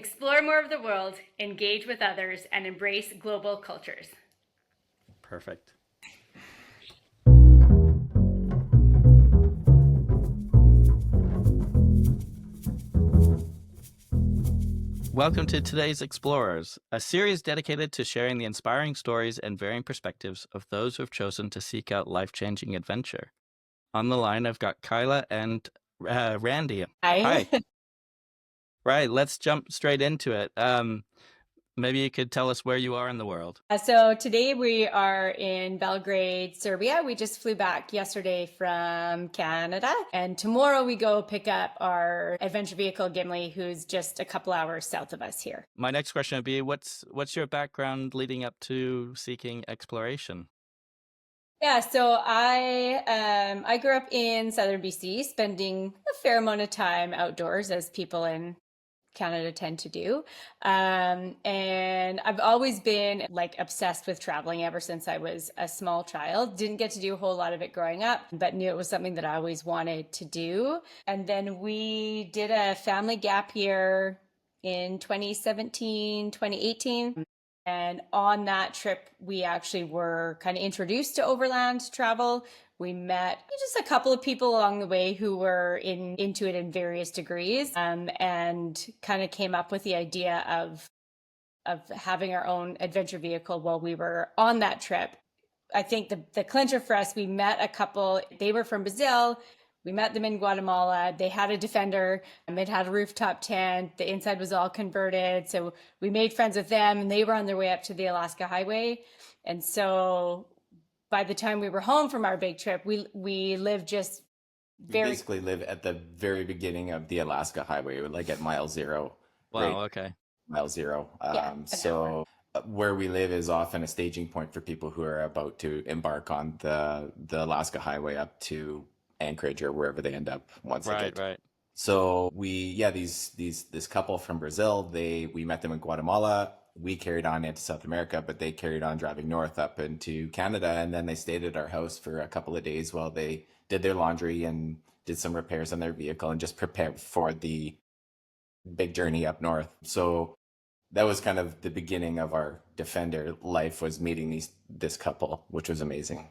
Explore more of the world, engage with others, and embrace global cultures. Perfect. Welcome to today's Explorers, a series dedicated to sharing the inspiring stories and varying perspectives of those who have chosen to seek out life-changing adventure. On the line, I've got Kyla and Randy. Hi. Hi. Right, let's jump straight into it. Maybe you could tell us where you are in the world. So today we are in Belgrade, Serbia. We just flew back yesterday from Canada, and tomorrow we go pick up our adventure vehicle Gimli, who's just a couple hours south of us here. My next question would be, what's your background leading up to seeking exploration? Yeah, so I grew up in southern BC, spending a fair amount of time outdoors, as people in Canada tend to do. And I've always been like obsessed with traveling ever since I was a small child. Didn't get to do a whole lot of it growing up, but knew it was something that I always wanted to do. And then we did a family gap year in 2017, 2018. And on that trip, we actually were kind of introduced to overland travel. We met just a couple of people along the way who were into it in various degrees, and kind of came up with the idea of having our own adventure vehicle while we were on that trip. I think the clincher for us, we met a couple. They were from Brazil. We met them in Guatemala. They had a Defender. It had a rooftop tent. The inside was all converted. So we made friends with them, and they were on their way up to the Alaska Highway. And so by the time we were home from our big trip, we lived just We very basically live at the very beginning of the Alaska Highway, like at mile zero, right? Wow, okay. Mile zero. yeah. Where we live is often a staging point for people who are about to embark on the Alaska Highway up to Anchorage or wherever they end up once they Right, get. right. So this couple from Brazil, we met them in Guatemala. We carried on into South America, but they carried on driving north up into Canada, and then they stayed at our house for a couple of days while they did their laundry and did some repairs on their vehicle and just prepared for the big journey up north. So that was kind of the beginning of our Defender life, was meeting this couple, which was amazing.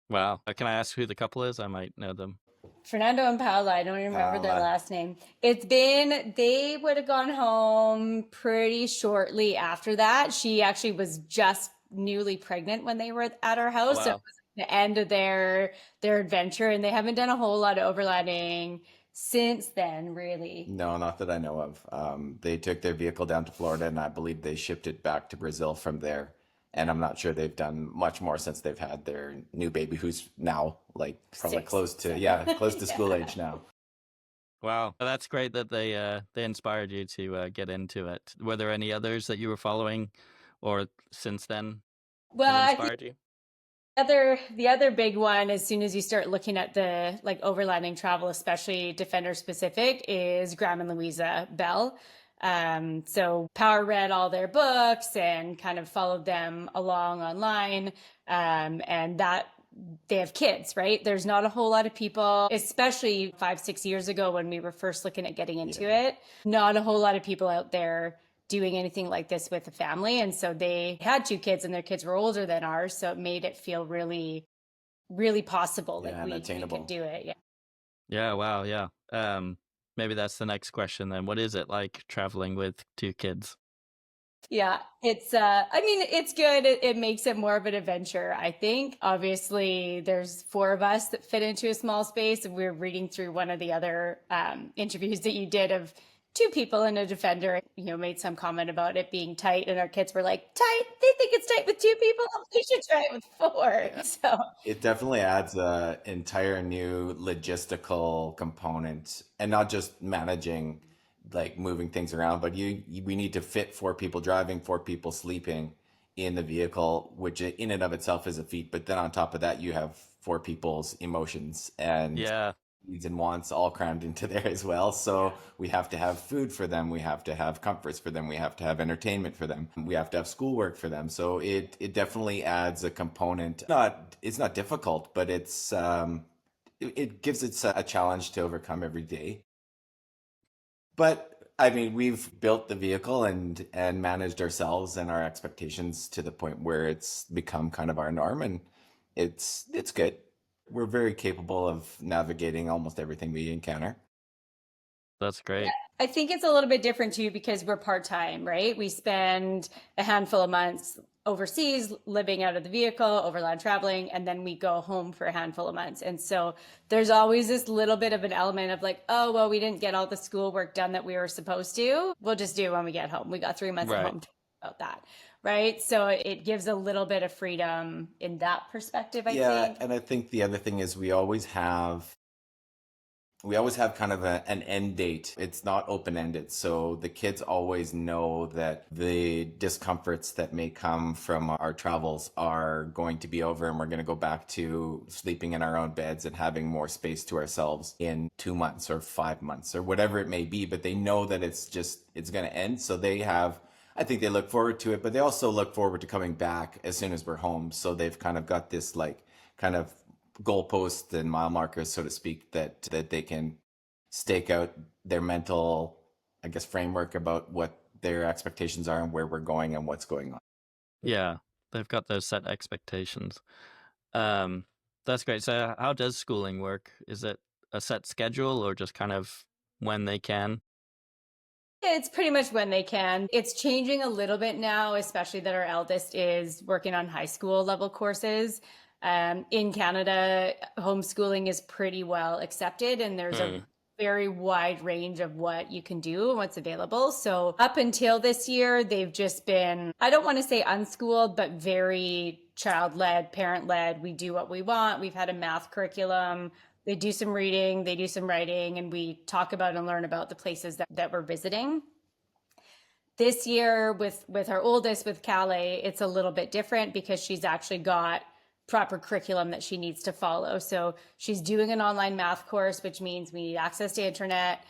Wow. Can I ask who the couple is? I might know them. Fernando and Paula, I don't even remember their Uh, last name. They would have gone home pretty shortly after that. She actually was just newly pregnant when they were at our Oh, house. So it wow. was the end of their adventure, and they haven't done a whole lot of overlanding since then, really. no, not that I know of. They took their vehicle down to Florida, and I believe they shipped it back to Brazil from there. And I'm not sure they've done much more since they've had their new baby, who's now like probably Six, close to, seven. yeah, close to school Yeah. age now. Wow. Well, that's great that they inspired you to get into it. Were there any others that you were following or since then Well, that I think inspired you? the other big one, as soon as you start looking at the like overlanding travel, especially Defender specific, is Graham and Louisa Bell. So Power read all their books and kind of followed them along online. And that they have kids, right? There's not a whole lot of people, especially 5, 6 years ago when we were first looking at getting into Yeah. it. Not a whole lot of people out there doing anything like this with a family. And so they had two kids, and their kids were older than ours. So it made it feel really, really possible. Like Yeah, and we could attainable. do it. Yeah. Yeah, wow, yeah. Maybe that's the next question then. What is it like traveling with two kids? Yeah, I mean it's good. It makes it more of an adventure, I think. Obviously, there's four of us that fit into a small space, and we're reading through one of the other interviews that you did of two people in a Defender, made some comment about it being tight, and our kids were like, tight? They think it's tight with two people? We should try it with four. Yeah. So It definitely adds a entire new logistical component, and not just managing, like moving things around, but we need to fit four people driving, four people sleeping in the vehicle, which in and of itself is a feat. But then on top of that, you have four people's emotions and Yeah, needs and wants all crammed into there as well. So yeah. we have to have food for them, we have to have comforts for them, we have to have entertainment for them, we have to have schoolwork for them. So it definitely adds a component. Not It's not difficult, but it gives it a challenge to overcome every day. But I mean, we've built the vehicle and managed ourselves and our expectations to the point where it's become kind of our norm, and it's good. We're very capable of navigating almost everything we encounter. That's great. I think it's a little bit different too because we're part-time, right? We spend a handful of months overseas living out of the vehicle, overland traveling, and then we go home for a handful of months. And so there's always this little bit of an element of like, oh, well, we didn't get all the schoolwork done that we were supposed to. We'll just do it when we get home. We got 3 months at Right. home to about that. Right. So it gives a little bit of freedom in that perspective, I Yeah, think. and I think the other thing is we always have kind of an end date. It's not open ended. So the kids always know that the discomforts that may come from our travels are going to be over, and we're going to go back to sleeping in our own beds and having more space to ourselves in 2 months or 5 months or whatever it may be. But they know that it's going to end. So I think they look forward to it, but they also look forward to coming back as soon as we're home. So they've kind of got this like kind of goalposts and mile markers, so to speak, that they can stake out their mental, I guess, framework about what their expectations are and where we're going and what's going on. Yeah, they've got those set expectations. Um, that's great. So, how does schooling work? Is it a set schedule or just kind of when they can? It's pretty much when they can. It's changing a little bit now, especially that our eldest is working on high school level courses. In Canada, homeschooling is pretty well accepted, and there's a Mm. very wide range of what you can do and what's available. So, up until this year, they've just been, I don't want to say unschooled, but very child led, parent led. We do what we want. We've had a math curriculum. They do some reading, they do some writing, and we talk about and learn about the places that we're visiting. This year with our oldest, with Calais, it's a little bit different because she's actually got proper curriculum that she needs to follow. So she's doing an online math course, which means we need access to internet.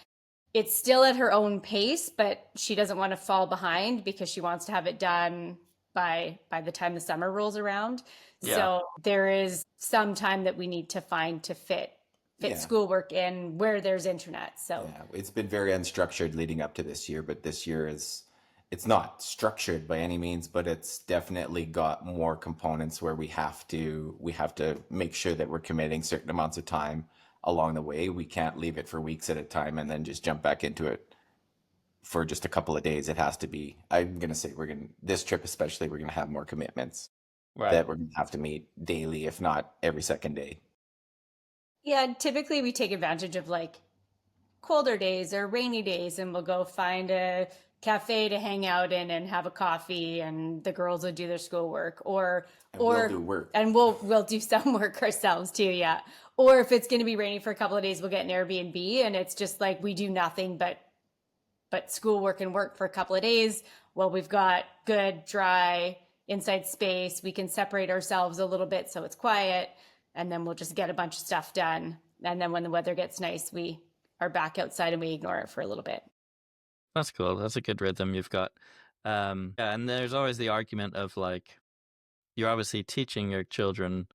It's still at her own pace, but she doesn't want to fall behind because she wants to have it done by the time the summer rolls around. Yeah. So there is some time that we need to find to fit Yeah. schoolwork in where there's internet. So Yeah, it's been very unstructured leading up to this year, but this year it's not structured by any means, but it's definitely got more components where we have to make sure that we're committing certain amounts of time along the way. We can't leave it for weeks at a time and then just jump back into it for just a couple of days. It has to be, I'm going to say this trip especially, we're going to have more commitments Right. that we're going to have to meet daily, if not every second day. yeah, typically we take advantage of like colder days or rainy days and we'll go find a cafe to hang out in and have a coffee and the girls will do their schoolwork And we'll do work. and we'll do some work ourselves too, yeah. Or if it's going to be rainy for a couple of days, we'll get an Airbnb and it's just like we do nothing but schoolwork and work for a couple of days. Well, we've got good, dry, inside space. We can separate ourselves a little bit so it's quiet, and then we'll just get a bunch of stuff done. And then when the weather gets nice, we are back outside and we ignore it for a little bit. That's cool. That's a good rhythm you've got. Yeah, and there's always the argument of like, you're obviously teaching your children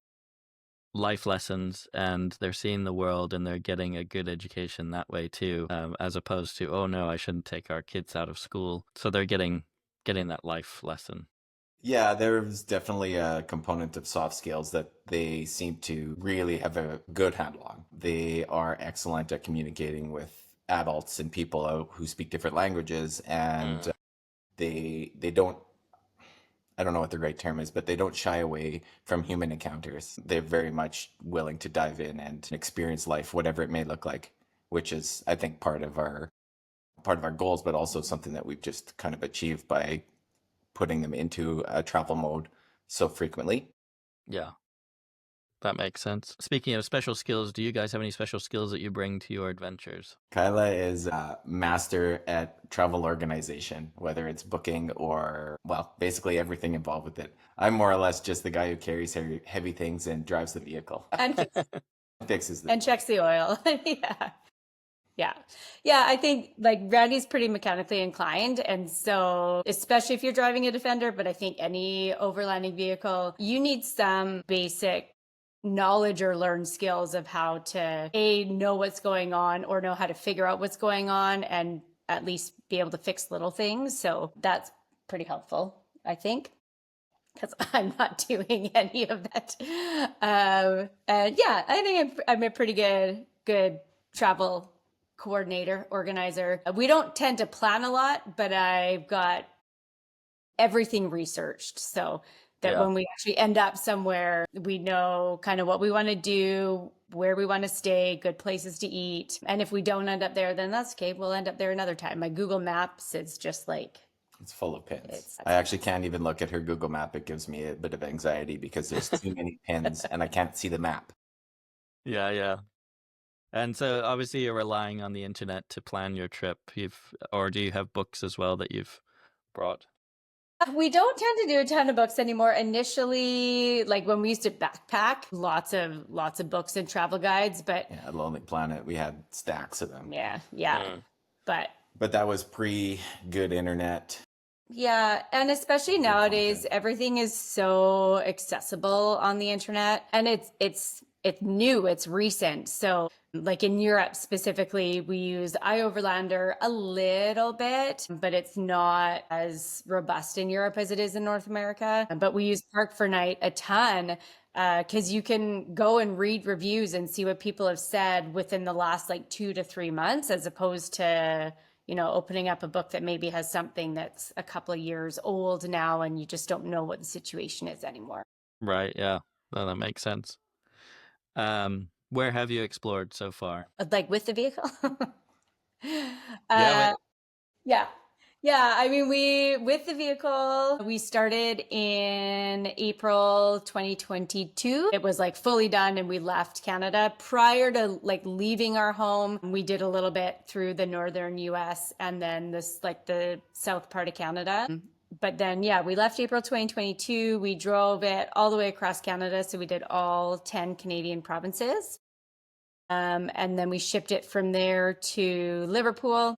life lessons and they're seeing the world and they're getting a good education that way too, as opposed to, oh no, I shouldn't take our kids out of school. So they're getting that life lesson. Yeah, there's definitely a component of soft skills that they seem to really have a good handle on. They are excellent at communicating with adults and people who speak different languages, and Mm. they don't, I don't know what the right term is, but they don't shy away from human encounters. They're very much willing to dive in and experience life, whatever it may look like, which is, I think, part of our goals, but also something that we've just kind of achieved by putting them into a travel mode so frequently. Yeah, that makes sense. Speaking of special skills, do you guys have any special skills that you bring to your adventures? Kyla is a master at travel organization, whether it's booking or, well, basically everything involved with it. I'm more or less just the guy who carries heavy things and drives the vehicle. And Fixes the and checks the oil. Yeah. Yeah. Yeah. I think like Randy's pretty mechanically inclined. And so, especially if you're driving a Defender, but I think any overlanding vehicle, you need some basic knowledge or learn skills of how to know what's going on or know how to figure out what's going on and at least be able to fix little things. So that's pretty helpful, I think, because I'm not doing any of that. And yeah, I think I'm a pretty good travel coordinator, organizer. We don't tend to plan a lot, but I've got everything researched so that when we actually end up somewhere, we know kind of what we want to do, where we want to stay, good places to eat. And if we don't end up there, then that's okay. We'll end up there another time. My Google Maps is just like, it's full of pins. I actually can't even look at her Google map. It gives me a bit of anxiety because there's too many pins and I can't see the map. Yeah. And so obviously you're relying on the internet to plan your trip. Or do you have books as well that you've brought? We don't tend to do a ton of books anymore. Initially, like when we used to backpack, lots of books and travel guides, but yeah, Lonely Planet, we had stacks of them. Yeah. But that was pre-good internet. Yeah, and especially nowadays, everything is so accessible on the internet, and it's new, it's recent. So like in Europe specifically, we use overlander a little bit, but it's not as robust in Europe as it is in North America. But we use Park for Night a ton because you can go and read reviews and see what people have said within the last like 2 to 3 months, as opposed to opening up a book that maybe has something that's a couple of years old now and you just don't know what the situation is anymore. Right, yeah. No, that makes sense. Where have you explored so far? Like with the vehicle? Yeah. Yeah. I mean, with the vehicle, we started in April 2022. It was like fully done and we left Canada. Prior to like leaving our home, we did a little bit through the northern US and then the south part of Canada. But then, yeah, we left April 2022. We drove it all the way across Canada. So we did all 10 Canadian provinces. And then we shipped it from there to Liverpool.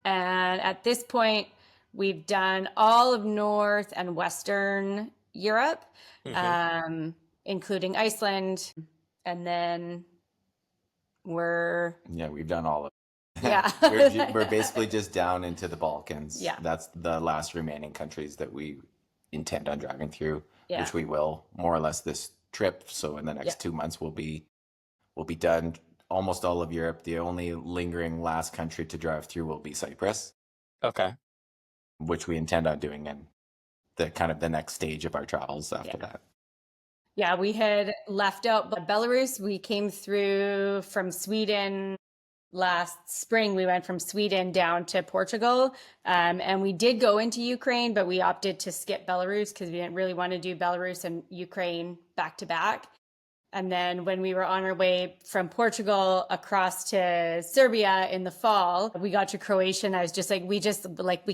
And at this point, we've done all of North and Western Europe, including Iceland. And then we've done all of it. Yeah. we're basically just down into the Balkans. Yeah. That's the last remaining countries that we intend on driving through, Yeah. which we will more or less this trip. So in the next 2 months, we'll be done almost all of Europe. The only lingering last country to drive through will be Cyprus. Okay. Which we intend on doing in the kind of the next stage of our travels after that. Yeah, we had left out Belarus. We came through from Sweden last spring. We went from Sweden down to Portugal. And we did go into Ukraine, but we opted to skip Belarus because we didn't really want to do Belarus and Ukraine back to back. And then when we were on our way from Portugal across to Serbia in the fall, we got to Croatia and I was just like, we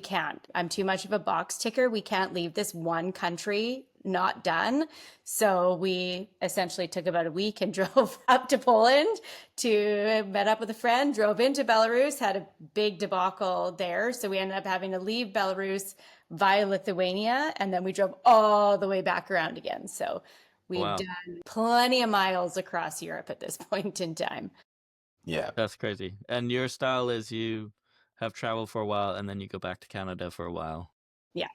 can't. I'm too much of a box ticker. We can't leave this one country not done. So we essentially took about a week and drove up to Poland met up with a friend, drove into Belarus, had a big debacle there. So we ended up having to leave Belarus via Lithuania. And then we drove all the way back around again. So we've done plenty of miles across Europe at this point in time. Yeah. That's crazy. And your style is you have traveled for a while and then you go back to Canada for a while. Yeah.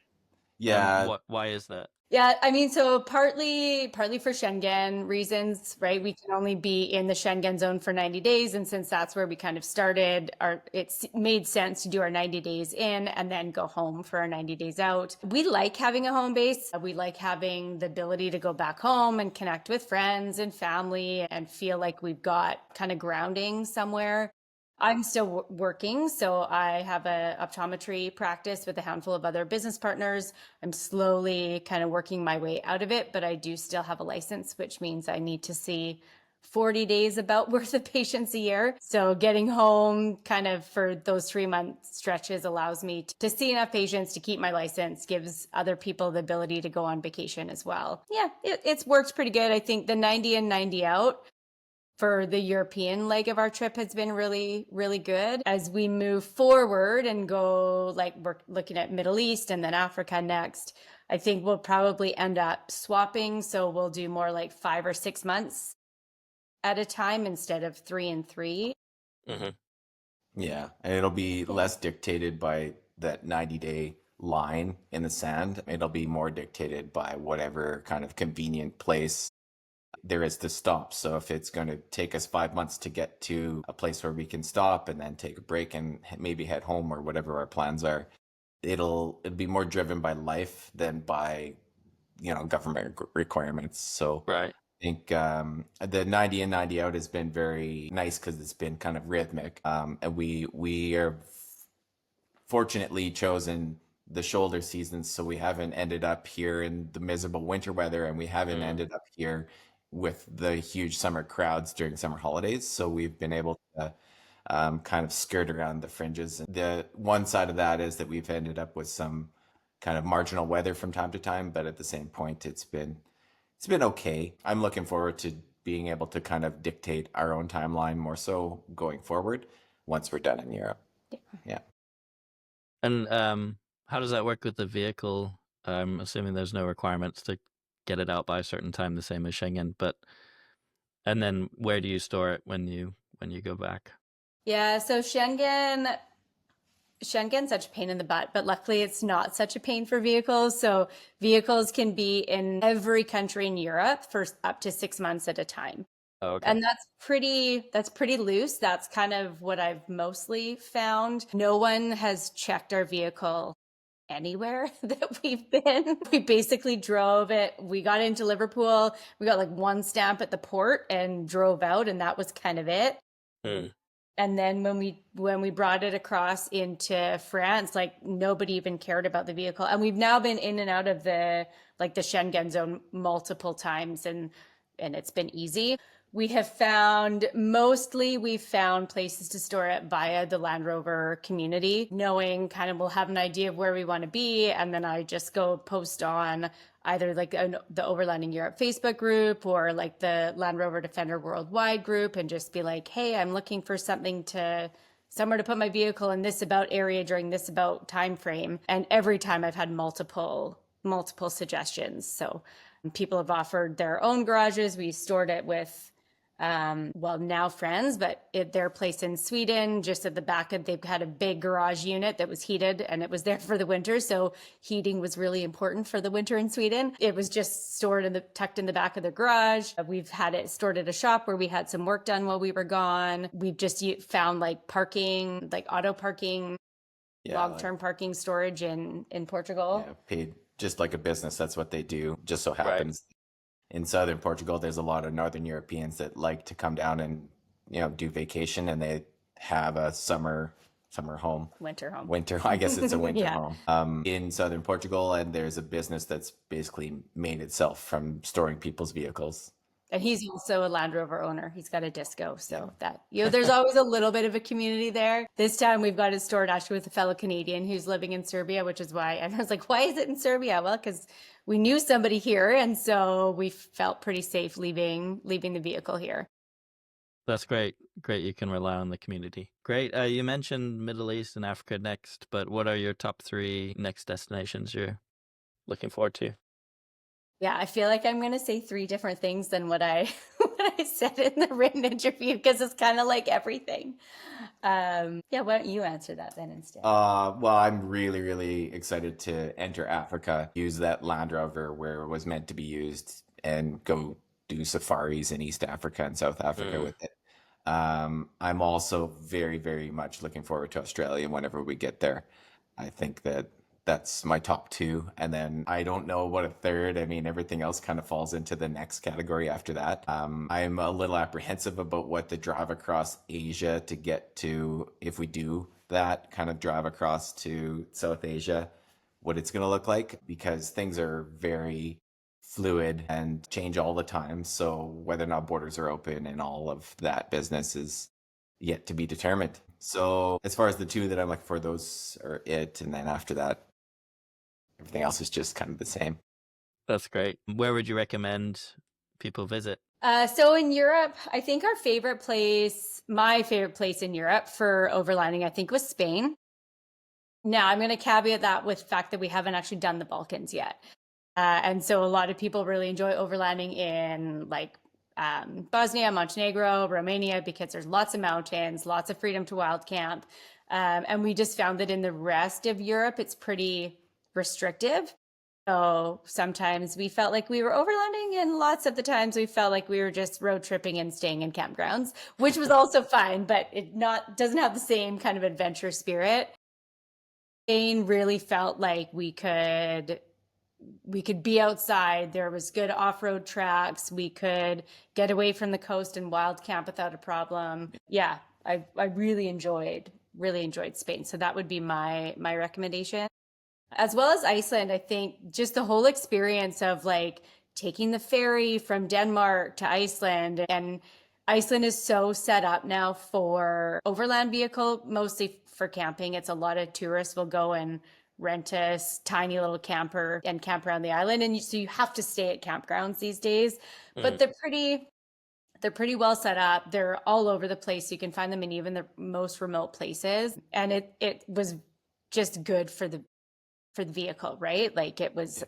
Yeah. Why is that? Yeah, I mean, so partly for Schengen reasons, right? We can only be in the Schengen zone for 90 days. And since that's where we kind of started, it's made sense to do our 90 days in and then go home for our 90 days out. We like having a home base. We like having the ability to go back home and connect with friends and family and feel like we've got kind of grounding somewhere. I'm still working, so I have an optometry practice with a handful of other business partners. I'm slowly kind of working my way out of it, but I do still have a license, which means I need to see 40 days about worth of patients a year. So getting home kind of for those 3-month stretches allows me to see enough patients to keep my license, gives other people the ability to go on vacation as well. Yeah, it's worked pretty good. I think the 90 and 90 out for the European leg of our trip has been really, really good. As we move forward and go, like we're looking at Middle East and then Africa next, I think we'll probably end up swapping. So we'll do more like 5 or 6 months at a time instead of 3 and 3. Mm-hmm. Yeah, and it'll be less dictated by that 90-day line in the sand. It'll be more dictated by whatever kind of convenient place there is to stop. So if it's going to take us 5 months to get to a place where we can stop and then take a break and maybe head home or whatever our plans are, it'll be more driven by life than by, government requirements. So Right. I think the 90 in 90 out has been very nice because it's been kind of rhythmic, and we are fortunately chosen the shoulder seasons, so we haven't ended up here in the miserable winter weather, and we haven't Mm. ended up here with the huge summer crowds during summer holidays. So we've been able to kind of skirt around the fringes. The one side of that is that we've ended up with some kind of marginal weather from time to time, but at the same point, it's been okay. I'm looking forward to being able to kind of dictate our own timeline more so going forward once we're done in Europe. Yeah. And how does that work with the vehicle? I'm assuming there's no requirements to get it out by a certain time, the same as Schengen. And then where do you store it when you go back? Yeah, so Schengen's such a pain in the butt, but luckily it's not such a pain for vehicles. So vehicles can be in every country in Europe for up to 6 months at a time. Oh, okay. And that's pretty loose. That's kind of what I've mostly found. No one has checked our vehicle anywhere that we've been. We basically drove it. We got into Liverpool. We got like one stamp at the port and drove out, and that was kind of it. Mm. And then when we brought it across into France, like nobody even cared about the vehicle. And we've now been in and out of the Schengen zone multiple times, and it's been easy. We've found places to store it via the Land Rover community, knowing kind of we'll have an idea of where we want to be. And then I just go post on either like the Overlanding Europe Facebook group or like the Land Rover Defender Worldwide group and just be like, hey, I'm looking for somewhere to put my vehicle in this about area during this about time frame. And every time I've had multiple suggestions. So people have offered their own garages. We stored it with now friends, but their place in Sweden, just at the back they've had a big garage unit that was heated and it was there for the winter. So heating was really important for the winter in Sweden. It was just tucked in the back of the garage. We've had it stored at a shop where we had some work done while we were gone. We've just found like parking, like auto parking, long-term parking storage in Portugal. Yeah, paid just like a business. That's what they do. Just so Right. happens in southern Portugal, there's a lot of Northern Europeans that like to come down and do vacation, and they have a summer home, Winter home. winter. I guess it's a winter Yeah. home in southern Portugal, and there's a business that's basically made itself from storing people's vehicles. And he's also a Land Rover owner. He's got a disco. So that, there's always a little bit of a community there. This time we've got it stored actually with a fellow Canadian who's living in Serbia, which is why I was like, why is it in Serbia? Well, because we knew somebody here. And so we felt pretty safe leaving the vehicle here. That's great. Great, you can rely on the community. Great. You mentioned Middle East and Africa next, but what are your top 3 next destinations you're looking forward to? Yeah, I feel like I'm going to say 3 different things than what I said in the written interview because it's kind of like everything. Why don't you answer that then instead? Well, I'm really, really excited to enter Africa, use that Land Rover where it was meant to be used, and go do safaris in East Africa and South Africa with it. I'm also very, very much looking forward to Australia whenever we get there. I think that's my top 2. And then I don't know what a third. I mean, everything else kind of falls into the next category after that. I'm a little apprehensive about what the drive across Asia to get to, if we do that kind of drive across to South Asia, what it's going to look like, because things are very fluid and change all the time. So whether or not borders are open and all of that business is yet to be determined. So as far as the 2 that I'm looking for, those are it. And then after that, everything else is just kind of the same. That's great. Where would you recommend people visit? So in Europe, I think my favorite place in Europe for overlanding, I think was Spain. Now I'm going to caveat that with the fact that we haven't actually done the Balkans yet. And so a lot of people really enjoy overlanding in like Bosnia, Montenegro, Romania, because there's lots of mountains, lots of freedom to wild camp. And we just found that in the rest of Europe, it's pretty restrictive. So sometimes we felt like we were overlanding, and lots of the times we felt like we were just road tripping and staying in campgrounds, which was also fine, but it doesn't have the same kind of adventure spirit. Spain really felt like we could be outside. There was good off-road tracks. We could get away from the coast and wild camp without a problem. Yeah, I really enjoyed Spain. So that would be my recommendation. As well as Iceland, I think just the whole experience of like taking the ferry from Denmark to Iceland. And Iceland is so set up now for overland vehicle, mostly for camping. It's a lot of tourists will go and rent a tiny little camper and camp around the island. And so you have to stay at campgrounds these days, but they're pretty well set up. They're all over the place. You can find them in even the most remote places. And it was just good for the vehicle, right? Like it was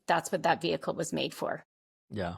that's what that vehicle was made for. Yeah.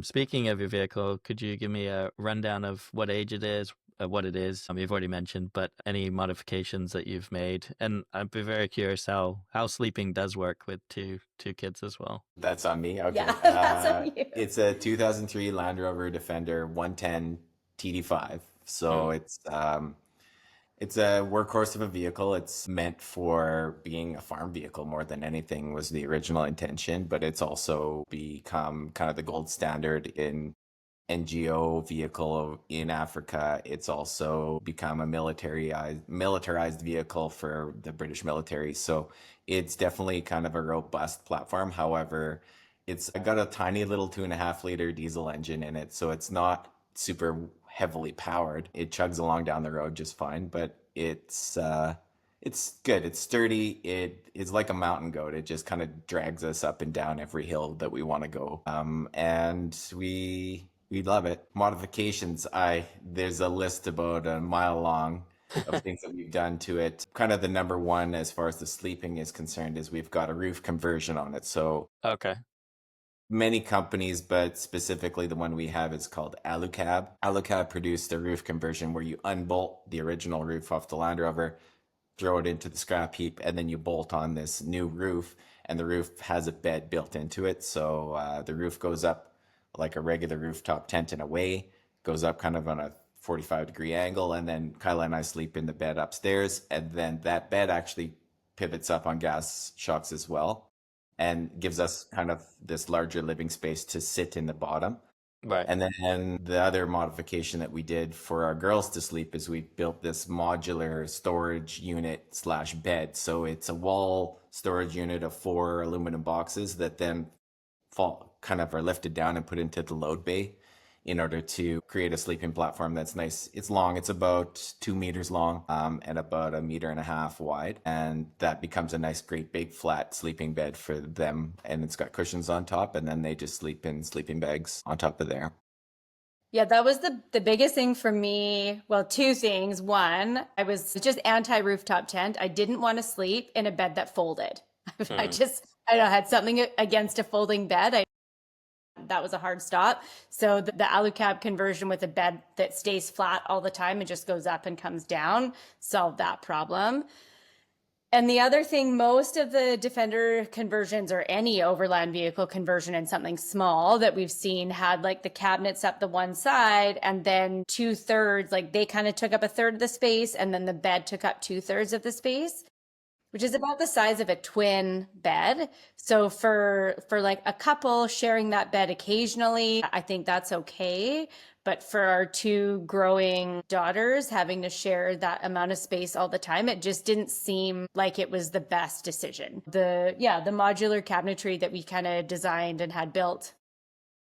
Speaking of your vehicle, could you give me a rundown of what age it is, what it is? You've already mentioned, but any modifications that you've made? And I'd be very curious how sleeping does work with two kids as well. That's on me. Okay. Yeah, that's on you. It's a 2003 Land Rover Defender 110 TD5. So it's a workhorse of a vehicle. It's meant for being a farm vehicle more than anything was the original intention, but it's also become kind of the gold standard in NGO vehicle in Africa. It's also become a militarized vehicle for the British military. So it's definitely kind of a robust platform. However, it's got a tiny little 2.5 liter diesel engine in it. So it's not super heavily powered. It chugs along down the road just fine, but it's good. It's sturdy. It is like a mountain goat. It just kind of drags us up and down every hill that we want to go. And we love it. Modifications, there's a list about a mile long of things that we've done to it. Kind of the number one as far as the sleeping is concerned is we've got a roof conversion on it. So okay. Many companies, but specifically the one we have is called Alucab. Alucab produced a roof conversion where you unbolt the original roof off the Land Rover, throw it into the scrap heap, and then you bolt on this new roof, and the roof has a bed built into it. So the roof goes up like a regular rooftop tent in a way, goes up kind of on a 45-degree angle, and then Kyla and I sleep in the bed upstairs, and then that bed actually pivots up on gas shocks as well, and gives us kind of this larger living space to sit in the bottom. Right. And then the other modification that we did for our girls to sleep is we built this modular storage unit slash bed. So it's a wall storage unit of 4 aluminum boxes that then are lifted down and put into the load bay in order to create a sleeping platform that's nice. It's long. It's about 2 meters long and about 1.5 meters wide. And that becomes a nice, great, big, flat sleeping bed for them. And it's got cushions on top. And then they just sleep in sleeping bags on top of there. Yeah, that was the biggest thing for me. Well, 2 things. One, I was just anti-rooftop tent. I didn't want to sleep in a bed that folded. I had something against a folding bed. That was a hard stop. So the Alucab conversion with a bed that stays flat all the time and just goes up and comes down solved that problem. And the other thing, most of the Defender conversions or any overland vehicle conversion in something small that we've seen had like the cabinets up the one side and then 2/3, like they kind of took up 1/3 of the space and then the bed took up 2/3 of the space, which is about the size of a twin bed. So for like a couple sharing that bed occasionally, I think that's okay. But for our 2 growing daughters having to share that amount of space all the time, it just didn't seem like it was the best decision. The modular cabinetry that we kind of designed and had built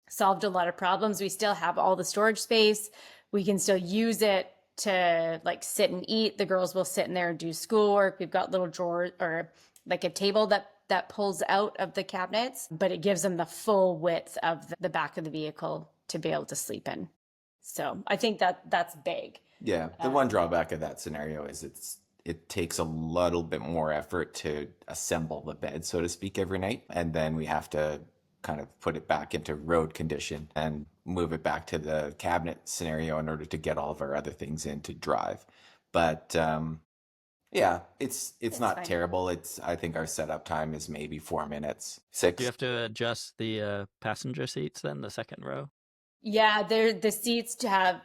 solved a lot of problems. We still have all the storage space. We can still use it to like sit and eat. The girls will sit in there and do schoolwork. We've got little drawers or like a table that pulls out of the cabinets, but it gives them the full width of the back of the vehicle to be able to sleep in. So I think that's big. Yeah. The one drawback of that scenario is it takes a little bit more effort to assemble the bed, so to speak, every night. And then we have to kind of put it back into road condition and move it back to the cabinet scenario in order to get all of our other things in to drive. But yeah, it's not fine. terrible. I think our setup time is maybe 4 minutes, Do 6. you have to adjust the passenger seats then, the second row? Yeah, the seats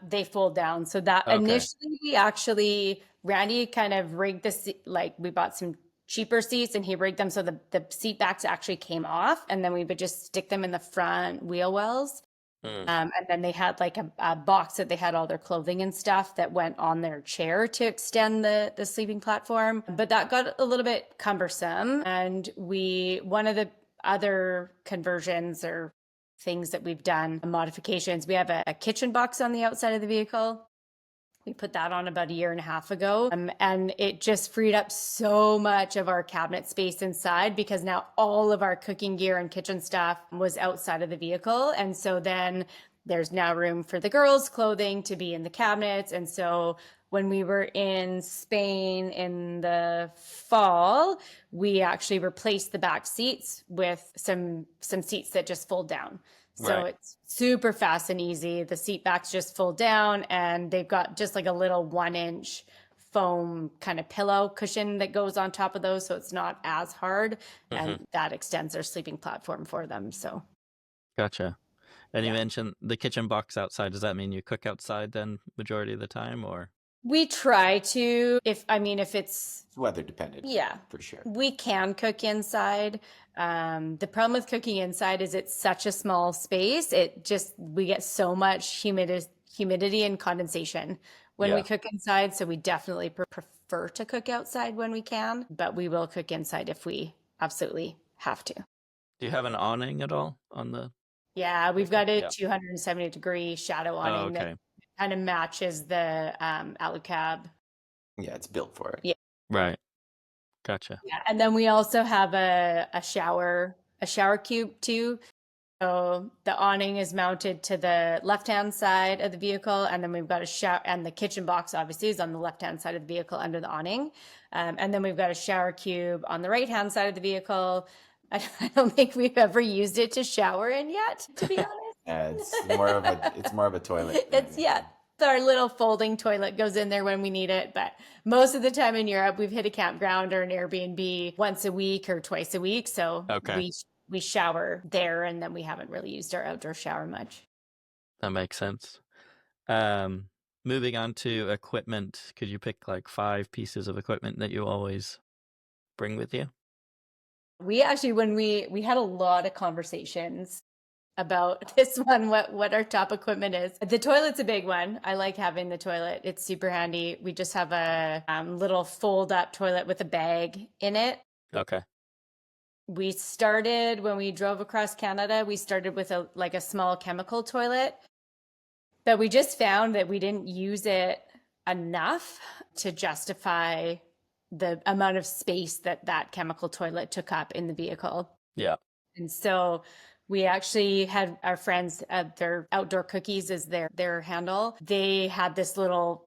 they fold down. So that Okay. initially we actually Randy kind of rigged the seat, like we bought some cheaper seats and he rigged them so the seat backs actually came off and then we would just stick them in the front wheel wells. And then they had like a box that they had all their clothing and stuff that went on their chair to extend the sleeping platform. But that got a little bit cumbersome. And one of the other conversions or things that we've done, modifications, we have a kitchen box on the outside of the vehicle. We put that on about a year and a half ago. And it just freed up so much of our cabinet space inside because now all of our cooking gear and kitchen stuff was outside of the vehicle. And so then there's now room for the girls' clothing to be in the cabinets. And so when we were in Spain in the fall, we actually replaced the back seats with some seats that just fold down. So it's super fast and easy. The seat backs just fold down and they've got just like a little 1-inch foam kind of pillow cushion that goes on top of those. So it's not as hard and that extends their sleeping platform for them. So. Gotcha. And you mentioned the kitchen box outside. Does that mean you cook outside then majority of the time or? We try to, if it's weather dependent. Yeah, for sure. We can cook inside. The problem with cooking inside is it's such a small space. We get so much humidity and condensation when we cook inside. So we definitely prefer to cook outside when we can, but we will cook inside if we absolutely have to. Do you have an awning at all on the? Yeah, we've got a 270-degree shadow awning that kind of matches the alucab. Yeah, it's built for it. Yeah. Right. Gotcha. Yeah, and then we also have a shower cube too. So the awning is mounted to the left-hand side of the vehicle, and then we've got a shower, and the kitchen box obviously is on the left-hand side of the vehicle under the awning. And then we've got a shower cube on the right-hand side of the vehicle. I don't think we've ever used it to shower in yet, to be honest. It's more of a toilet. Our little folding toilet goes in there when we need it. But most of the time in Europe, we've hit a campground or an Airbnb once a week or twice a week. So we shower there, and then we haven't really used our outdoor shower much. That makes sense. Moving on to equipment, could you pick like 5 pieces of equipment that you always bring with you? We actually, when we had a lot of conversations about this one, what our top equipment is. The toilet's a big one. I like having the toilet. It's super handy. We just have a little fold up toilet with a bag in it. Okay. We started when we drove across Canada, we started with a small chemical toilet, but we just found that we didn't use it enough to justify the amount of space that chemical toilet took up in the vehicle. Yeah. And so we actually had our friends, their outdoor cookies is their handle. They had this little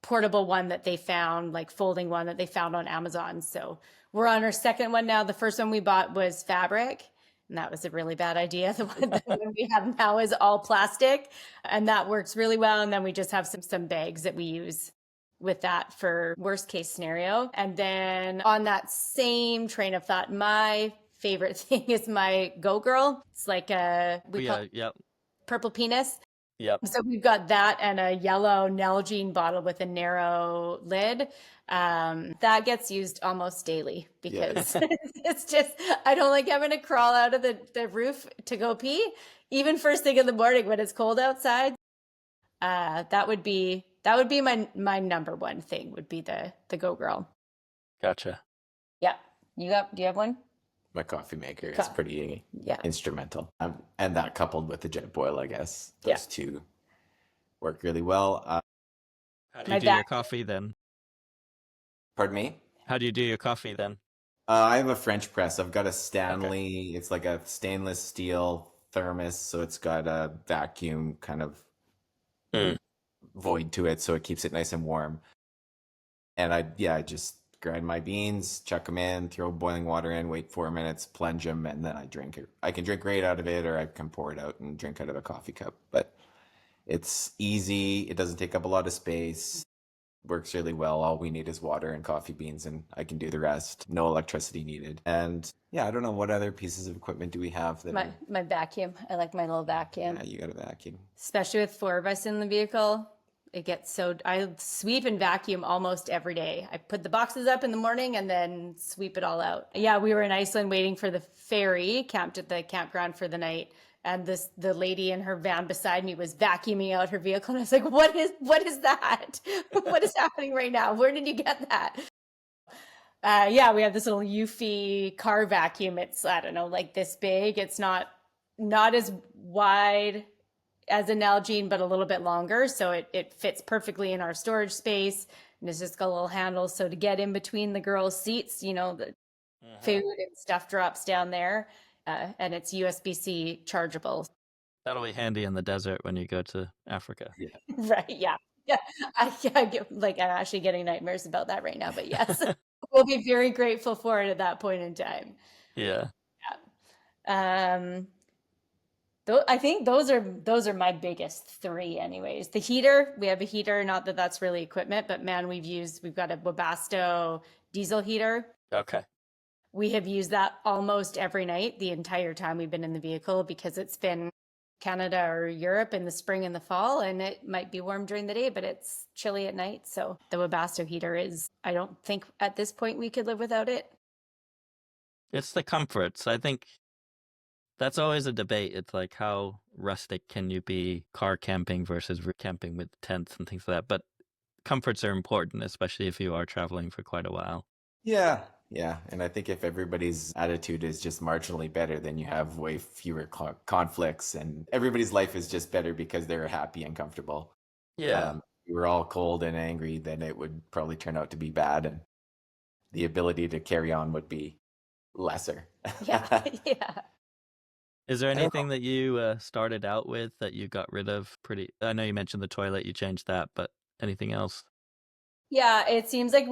portable one that they found, like folding one that they found on Amazon. So we're on our second one now. The first one we bought was fabric, and that was a really bad idea. The one we have now is all plastic, and that works really well. And then we just have some bags that we use with that for worst case scenario. And then on that same train of thought, my favorite thing is my Go Girl. It's like purple penis. Yep. So we've got that and a yellow Nalgene bottle with a narrow lid. That gets used almost daily because it's just, I don't like having to crawl out of the roof to go pee, even first thing in the morning when it's cold outside. That would be my number one thing would be the Go Girl. Gotcha. Yeah. Do you have one? My coffee maker is pretty instrumental. And that coupled with the jet boil, I guess. Those two work really well. How do you do your coffee then? Pardon me? How do you do your coffee then? I have a French press. I've got a Stanley. It's like a stainless steel thermos. So it's got a vacuum kind of void to it. So it keeps it nice and warm. And I just grind my beans, chuck them in, throw boiling water in, wait 4 minutes, plunge them, and then I drink it. I can drink right out of it, or I can pour it out and drink out of a coffee cup. But it's easy. It doesn't take up a lot of space. Works really well. All we need is water and coffee beans, and I can do the rest. No electricity needed. And yeah, I don't know what other pieces of equipment do we have that My vacuum. I like my little vacuum. yeah, you got a vacuum. Especially with 4 of us in the vehicle. It gets so, I sweep and vacuum almost every day. I put the boxes up in the morning and then sweep it all out. Yeah, we were in Iceland waiting for the ferry, camped at the campground for the night. And the lady in her van beside me was vacuuming out her vehicle. And I was like, what is that? What is happening right now? Where did you get that? Yeah, we have this little Eufy car vacuum. It's, I don't know, like this big. It's not as wide as an Nalgene, but a little bit longer. So it fits perfectly in our storage space. And it's just got a little handle. So to get in between the girls' seats, the food and stuff drops down there. And it's USB-C chargeable. That'll be handy in the desert when you go to Africa. Yeah. Right. Yeah. Yeah. I'm actually getting nightmares about that right now, but yes, we'll be very grateful for it at that point in time. Yeah. I think those are my biggest three anyways. The heater, we have a heater, not that that's really equipment, but man, we've got a Webasto diesel heater. Okay. We have used that almost every night the entire time we've been in the vehicle because it's been Canada or Europe in the spring and the fall, and it might be warm during the day, but it's chilly at night. So the Webasto heater I don't think at this point we could live without it. It's the comforts. I think that's always a debate. It's like, how rustic can you be car camping versus camping with tents and things like that? But comforts are important, especially if you are traveling for quite a while. Yeah. Yeah. And I think if everybody's attitude is just marginally better, then you have way fewer conflicts, and everybody's life is just better because they're happy and comfortable. Yeah. If we were all cold and angry, then it would probably turn out to be bad, and the ability to carry on would be lesser. Yeah. Yeah. Is there anything that you started out with that you got rid of I know you mentioned the toilet, you changed that, but anything else? Yeah, it seems like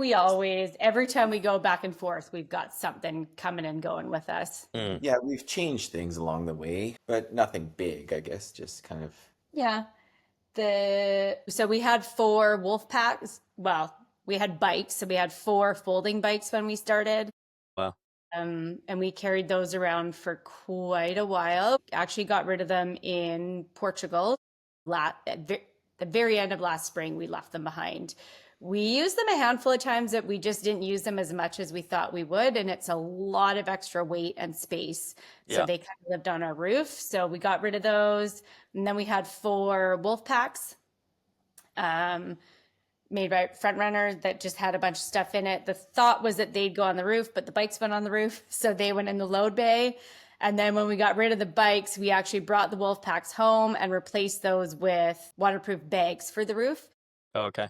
every time we go back and forth, we've got something coming and going with us. Yeah, we've changed things along the way, but nothing big, I guess, just kind of. Yeah. So we had 4 wolf packs. Well, we had bikes. So we had 4 folding bikes when we started. Wow. And we carried those around for quite a while. Actually got rid of them in Portugal. At the very end of last spring, we left them behind. We used them a handful of times, that we just didn't use them as much as we thought we would. And it's a lot of extra weight and space. So they kind of lived on our roof. So we got rid of those. And then we had 4 wolf packs made by Front Runner that just had a bunch of stuff in it. The thought was that they'd go on the roof, but the bikes went on the roof. So they went in the load bay. And then when we got rid of the bikes, we actually brought the wolf packs home and replaced those with waterproof bags for the roof. Oh, okay.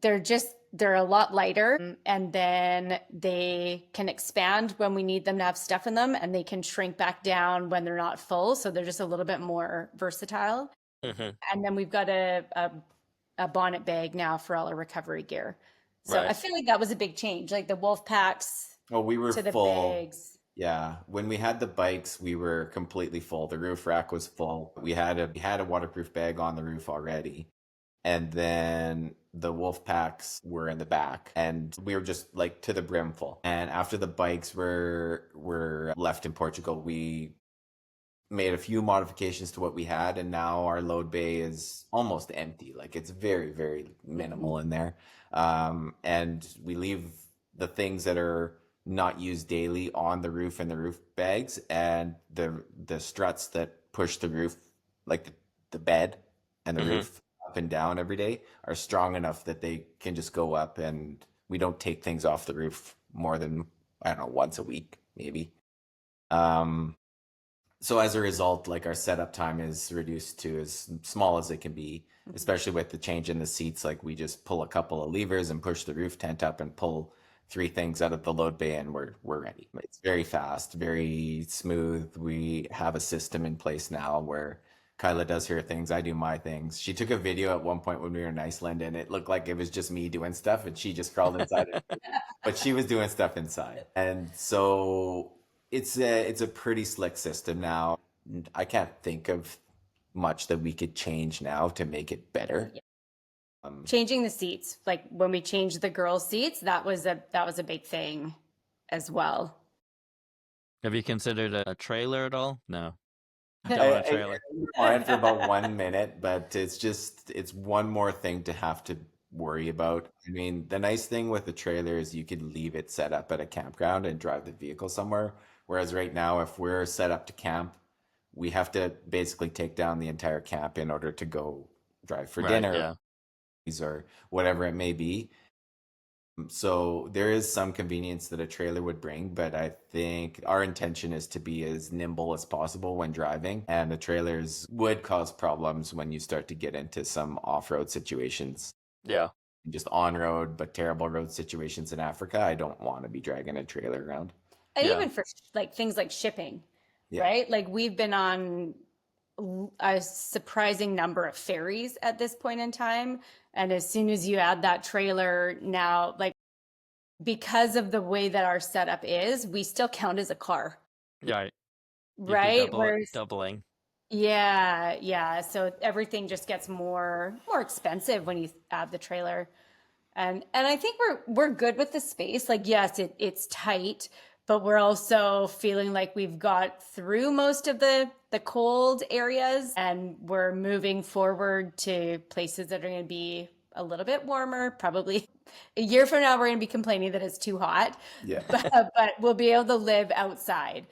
They're a lot lighter, and then they can expand when we need them to have stuff in them, and they can shrink back down when they're not full. So they're just a little bit more versatile. Mm-hmm. And then we've got a bonnet bag now for all our recovery gear. So I feel like that was a big change, like the wolf packs. Oh, we were to the full. bags. Yeah, when we had the bikes, we were completely full. The roof rack was full. We had a waterproof bag on the roof already. And then the wolf packs were in the back, and we were just like to the brim full. And after the bikes were left in Portugal, we made a few modifications to what we had, and now our load bay is almost empty. Like, it's very, very minimal in there. And we leave the things that are not used daily on the roof in the roof bags, and the struts that push the roof, like the bed and the roof up and down every day, are strong enough that they can just go up, and we don't take things off the roof more than, I don't know, once a week maybe. So as a result, like, our setup time is reduced to as small as it can be, especially with the change in the seats. Like, we just pull a couple of levers and push the roof tent up and pull 3 things out of the load bay, and we're ready. It's very fast, very smooth. We have a system in place now where Kyla does her things, I do my things. She took a video at one point when we were in Iceland, and it looked like it was just me doing stuff, and she just crawled inside it. But she was doing stuff inside. And so it's a pretty slick system now. I can't think of much that we could change now to make it better. Changing the seats, like when we changed the girls' seats, that was a big thing as well. Have you considered a trailer at all? No. Don't I, want a I trailer. on it for about 1 minute, but it's one more thing to have to worry about. I mean, the nice thing with the trailer is you could leave it set up at a campground and drive the vehicle somewhere. Whereas right now, if we're set up to camp, we have to basically take down the entire camp in order to go drive for Right, dinner yeah. or whatever it may be. So there is some convenience that a trailer would bring, but I think our intention is to be as nimble as possible when driving. And the trailers would cause problems when you start to get into some off-road situations. Yeah. Just on-road, but terrible road situations in Africa. I don't want to be dragging a trailer around. And Yeah. even for like things like shipping, Yeah. right? Like we've been on a surprising number of ferries at this point in time. And as soon as you add that trailer now, like because of the way that our setup is, we still count as a car, Right. You'd be right? Whereas, doubling. yeah. So everything just gets more expensive when you add the trailer. And I think we're good with the space. Like, yes, it's tight, but we're also feeling like we've got through most of the cold areas, and we're moving forward to places that are going to be a little bit warmer. Probably a year from now, we're going to be complaining that it's too hot. Yeah. But we'll be able to live outside.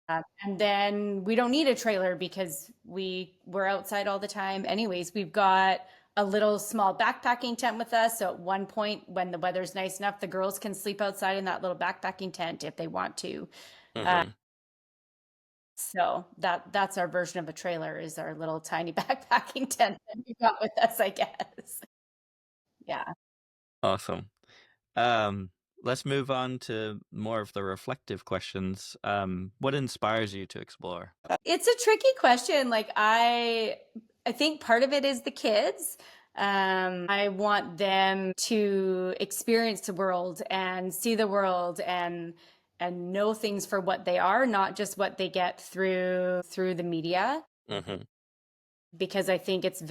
And then we don't need a trailer because we're outside all the time. Anyways, we've got a little small backpacking tent with us. So at one point when the weather's nice enough, the girls can sleep outside in that little backpacking tent if they want to. Mhm. So that's our version of a trailer, is our little tiny backpacking tent that we got with us, I guess. Yeah. Awesome. Let's move on to more of the reflective questions. What inspires you to explore? It's a tricky question. Like I think part of it is the kids. I want them to experience the world and see the world and know things for what they are, not just what they get through the media. Mm-hmm. Because I think it's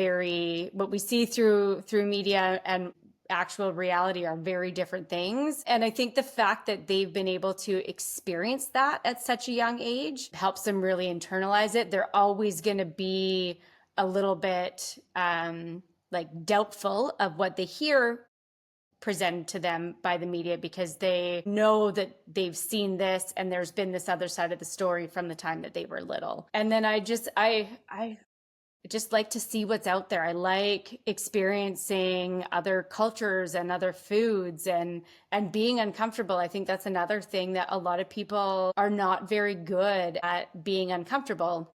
what we see through media and actual reality are very different things. And I think the fact that they've been able to experience that at such a young age helps them really internalize it. They're always going to be a little bit like doubtful of what they hear presented to them by the media, because they know that they've seen this and there's been this other side of the story from the time that they were little. And then I just like to see what's out there. I like experiencing other cultures and other foods and being uncomfortable. I think that's another thing that a lot of people are not very good at, being uncomfortable.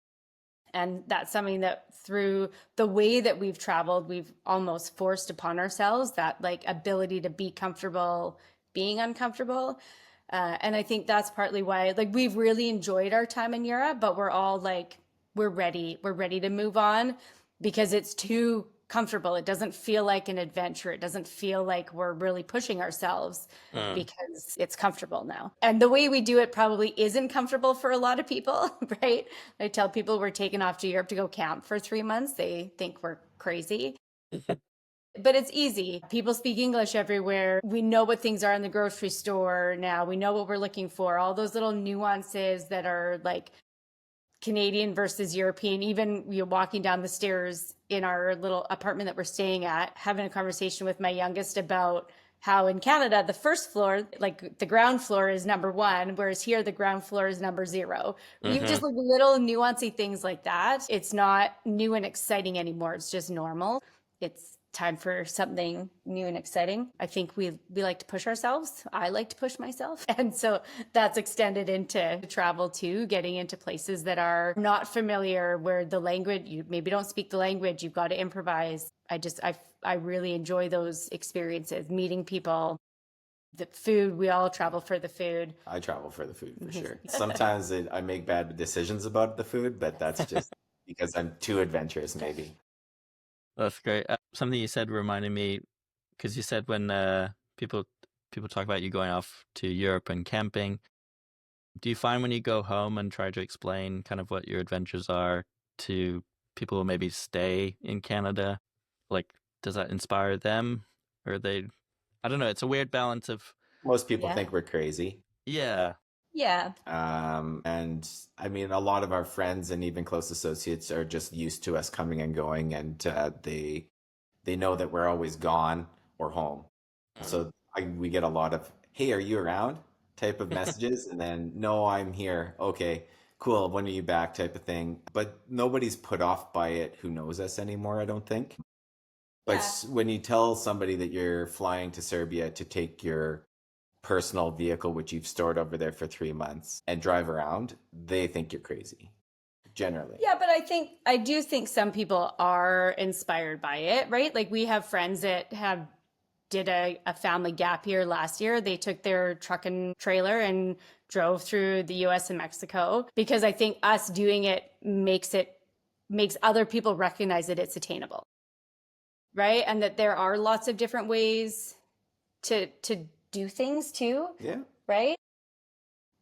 And that's something that through the way that we've traveled, we've almost forced upon ourselves, that like ability to be comfortable being uncomfortable. And I think that's partly why, like, we've really enjoyed our time in Europe, but we're all like, we're ready to move on, because it's too comfortable. It doesn't feel like an adventure. It doesn't feel like we're really pushing ourselves because it's comfortable now. And the way we do it probably isn't comfortable for a lot of people, right? I tell people we're taking off to Europe to go camp for 3 months. They think we're crazy. But it's easy. People speak English everywhere. We know what things are in the grocery store now. We know what we're looking for. All those little nuances that are like Canadian versus European. Even walking down the stairs in our little apartment that we're staying at, having a conversation with my youngest about how in Canada, the first floor, like the ground floor is number 1, whereas here the ground floor is number 0. We've just like little nuancy things like that. It's not new and exciting anymore. It's just normal. It's time for something new and exciting. I think we like to push ourselves. I like to push myself. And so that's extended into travel too, getting into places that are not familiar, where the language, you maybe don't speak the language, you've got to improvise. I really enjoy those experiences, meeting people. The food, we all travel for the food. I travel for the food for sure. Sometimes I make bad decisions about the food, but that's just because I'm too adventurous, maybe. That's great. Something you said reminded me, because you said when people talk about you going off to Europe and camping, do you find when you go home and try to explain kind of what your adventures are to people who maybe stay in Canada, like does that inspire them, or they? I don't know. It's a weird balance of Most people Yeah. think we're crazy. yeah, Yeah. And I mean, a lot of our friends and even close associates are just used to us coming and going, and they know that we're always gone or home. So we get a lot of, "Hey, are you around?" type of messages, and then, "No, I'm here." "Okay, cool. When are you back?" type of thing. But nobody's put off by it who knows us anymore, I don't think. But Yeah. when you tell somebody that you're flying to Serbia to take your personal vehicle, which you've stored over there for 3 months, and drive around, they think you're crazy, generally. Yeah, but I do think some people are inspired by it, right? Like we have friends that have did a family gap year last year. They took their truck and trailer and drove through the US and Mexico because I think us doing it makes other people recognize that it's attainable, right? And that there are lots of different ways to do things too, Yeah. right?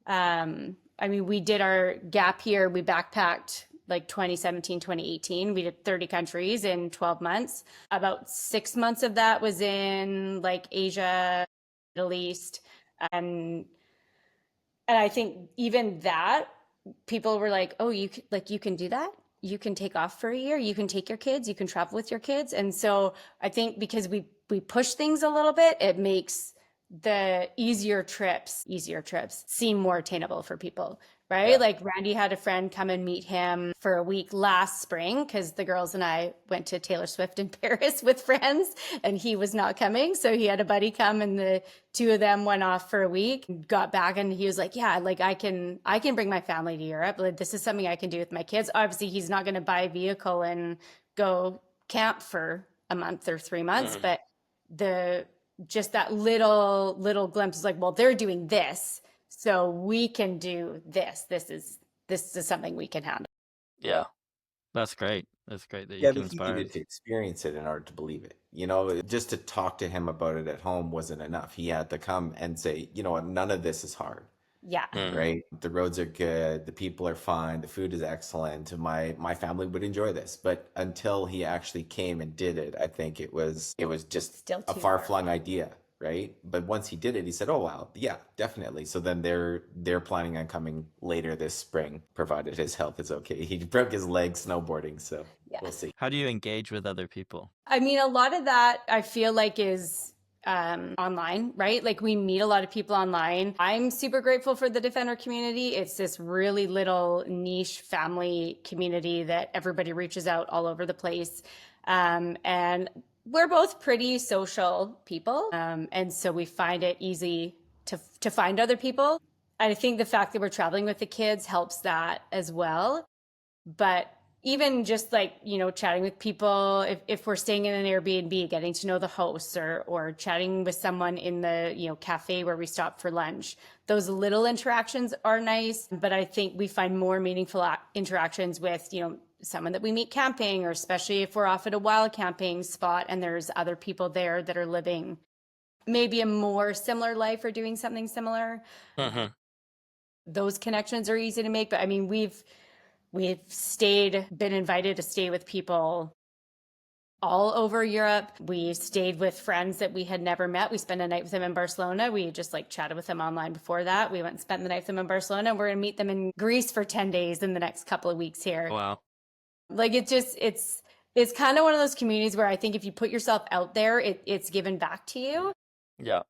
I mean, we did our gap year, we backpacked like 2017, 2018. We did 30 countries in 12 months. About 6 months of that was in like Asia, Middle East. And and I think even that people were like, "Oh, you can do that? You can take off for a year, you can take your kids, you can travel with your kids." And so I think because we push things a little bit, it makes the easier trips seem more attainable for people, right? Yeah. Like Randy had a friend come and meet him for a week last spring because the girls and I went to Taylor Swift in Paris with friends and he was not coming. So he had a buddy come and the two of them went off for a week, got back, and he was like, "Yeah, like I can bring my family to Europe. Like this is something I can do with my kids." Obviously, he's not going to buy a vehicle and go camp for a month or 3 months, but the just that little glimpse is like, well, they're doing this, so we can do this. This is something we can handle. yeah. That's great. That's great that you Yeah, can but he inspire needed us. to experience it in order to believe it. You know, just to talk to him about it at home wasn't enough. He had to come and say, "You know what, none of this is hard." Yeah. Right? The roads are good, the people are fine, the food is excellent. My family would enjoy this. But until he actually came and did it, I think it was just Still a too far-flung idea, right? But once he did it, he said, "Oh wow, yeah, definitely." So then they're planning on coming later this spring, provided his health is okay. He broke his leg snowboarding, so Yeah. we'll see. How do you engage with other people? I mean, a lot of that I feel like is online, right? Like we meet a lot of people online. I'm super grateful for the Defender community. It's this really little niche family community that everybody reaches out all over the place. And we're both pretty social people. And so we find it easy to find other people. I think the fact that we're traveling with the kids helps that as well. But even just like, chatting with people, if we're staying in an Airbnb, getting to know the hosts or chatting with someone in the, cafe where we stop for lunch, those little interactions are nice. But I think we find more meaningful interactions with, someone that we meet camping, or especially if we're off at a wild camping spot and there's other people there that are living maybe a more similar life or doing something similar. Mm-hmm. Those connections are easy to make. But I mean, we've been invited to stay with people all over Europe. We stayed with friends that we had never met. We spent a night with them in Barcelona. We just like chatted with them online before that. We went and spent the night with them in Barcelona. We're going to meet them in Greece for 10 days in the next couple of weeks here. Wow. Like it's kind of one of those communities where I think if you put yourself out there, it's given back to you. Yeah.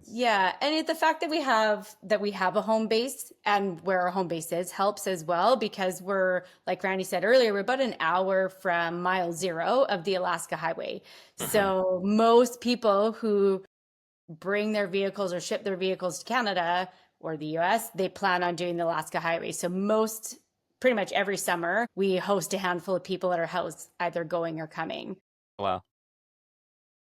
Yeah, and the fact that we have a home base and where our home base is helps as well, because we're, like Randy said earlier, we're about an hour from mile zero of the Alaska Highway. So most people who bring their vehicles or ship their vehicles to Canada or the US, they plan on doing the Alaska Highway. So pretty much every summer, we host a handful of people at our house, either going or coming. Wow.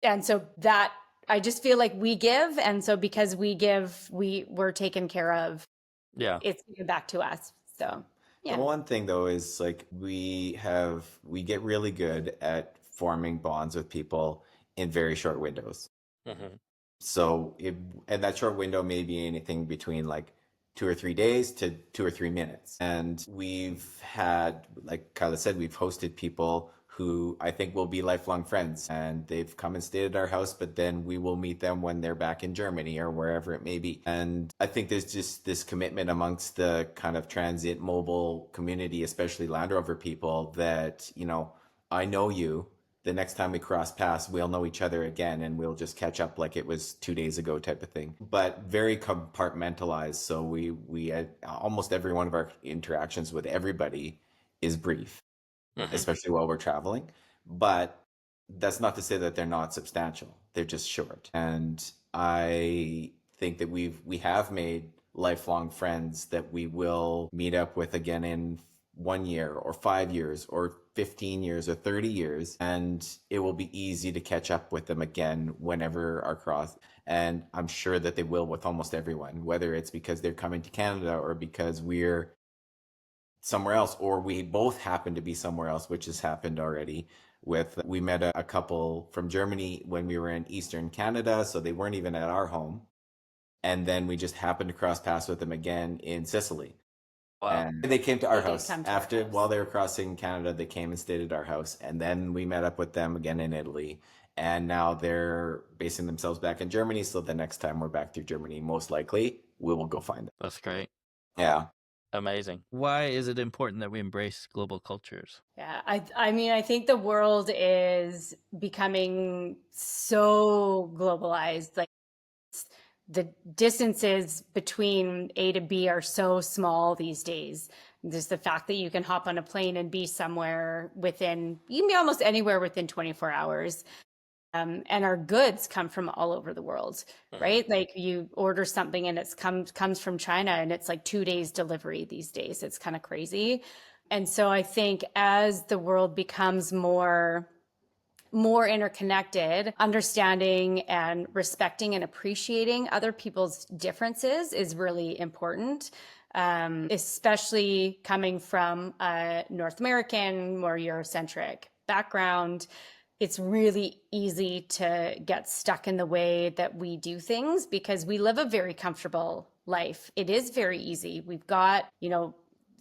And so that, I just feel like we give, and so because we give, we're taken care of. Yeah. It's given back to us. So The Yeah. one thing though is like we get really good at forming bonds with people in very short windows. Mm-hmm. So and that short window may be anything between like 2 or 3 days to 2 or 3 minutes. And we've had, like Kyla said, we've hosted people who I think will be lifelong friends, and they've come and stayed at our house, but then we will meet them when they're back in Germany or wherever it may be. And I think there's just this commitment amongst the kind of transient mobile community, especially Land Rover people, that, I know you. The next time we cross paths, we'll know each other again and we'll just catch up like it was 2 days ago type of thing. But very compartmentalized. So we had, almost every one of our interactions with everybody is brief, Mm-hmm. especially while we're traveling. But that's not to say that they're not substantial. They're just short. And I think that we have made lifelong friends that we will meet up with again in 1 year or 5 years or 15 years or 30 years. And it will be easy to catch up with them again whenever our cross. And I'm sure that they will with almost everyone, whether it's because they're coming to Canada or because we're somewhere else, or we both happen to be somewhere else, which has happened already. We met a couple from Germany when we were in Eastern Canada, so they weren't even at our home. And then we just happened to cross paths with them again in Sicily. Wow. And they came to our They did house come to our after, house. while they were crossing Canada, they came and stayed at our house. And then we met up with them again in Italy. And now they're basing themselves back in Germany. So the next time we're back through Germany, most likely we will go find them. That's great. Yeah. Amazing. Why is it important that we embrace global cultures? Yeah, I mean, I think the world is becoming so globalized. Like the distances between A to B are so small these days. Just the fact that you can hop on a plane and be somewhere you can be almost anywhere within 24 hours. And our goods come from all over the world, right? Like you order something and comes from China and it's like 2 days delivery these days. It's kind of crazy. And so I think as the world becomes more interconnected, understanding and respecting and appreciating other people's differences is really important. Especially coming from a North American, more Eurocentric background, it's really easy to get stuck in the way that we do things because we live a very comfortable life. It is very easy. We've got,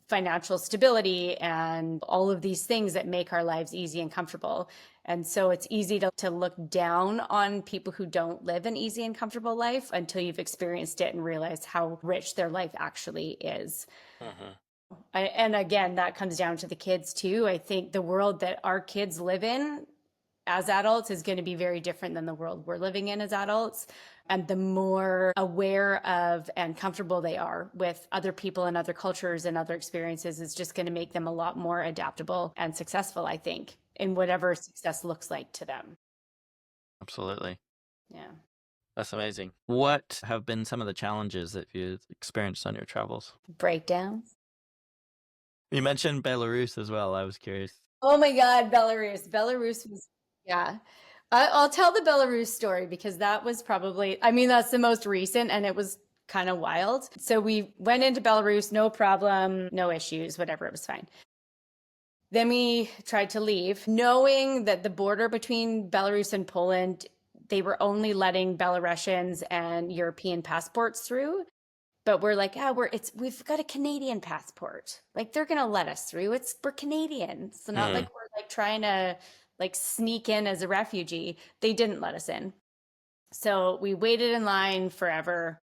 financial stability and all of these things that make our lives easy and comfortable. And so it's easy to look down on people who don't live an easy and comfortable life until you've experienced it and realize how rich their life actually is. And again, that comes down to the kids too. I think the world that our kids live in as adults is going to be very different than the world we're living in as adults. And the more aware of and comfortable they are with other people and other cultures and other experiences is just going to make them a lot more adaptable and successful, I think, in whatever success looks like to them. Absolutely. Yeah. That's amazing. What have been some of the challenges that you've experienced on your travels? Breakdowns. You mentioned Belarus as well. I was curious. Oh my God, Belarus. Belarus was, yeah. I'll tell the Belarus story because that was that's the most recent and it was kind of wild. So we went into Belarus, no problem, no issues, whatever, it was fine. Then we tried to leave, knowing that the border between Belarus and Poland, they were only letting Belarusians and European passports through. But we're like, we've got a Canadian passport. Like they're gonna let us through. We're Canadian. So not like we're like trying to like sneak in as a refugee. They didn't let us in. So we waited in line forever,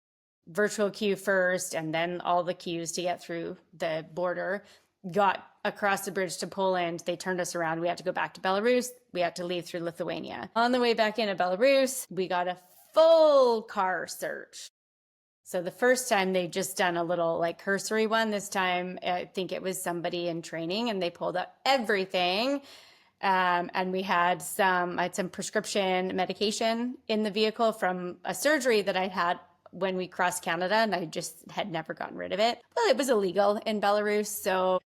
virtual queue first, and then all the queues to get through the border. Got across the bridge to Poland. They turned us around. We had to go back to Belarus. We had to leave through Lithuania. On the way back into Belarus, we got a full car search. So the first time they just done a little like cursory one. This time, I think it was somebody in training and they pulled out everything. And I had some prescription medication in the vehicle from a surgery that I had when we crossed Canada, and I just had never gotten rid of it. Well, it was illegal in Belarus. So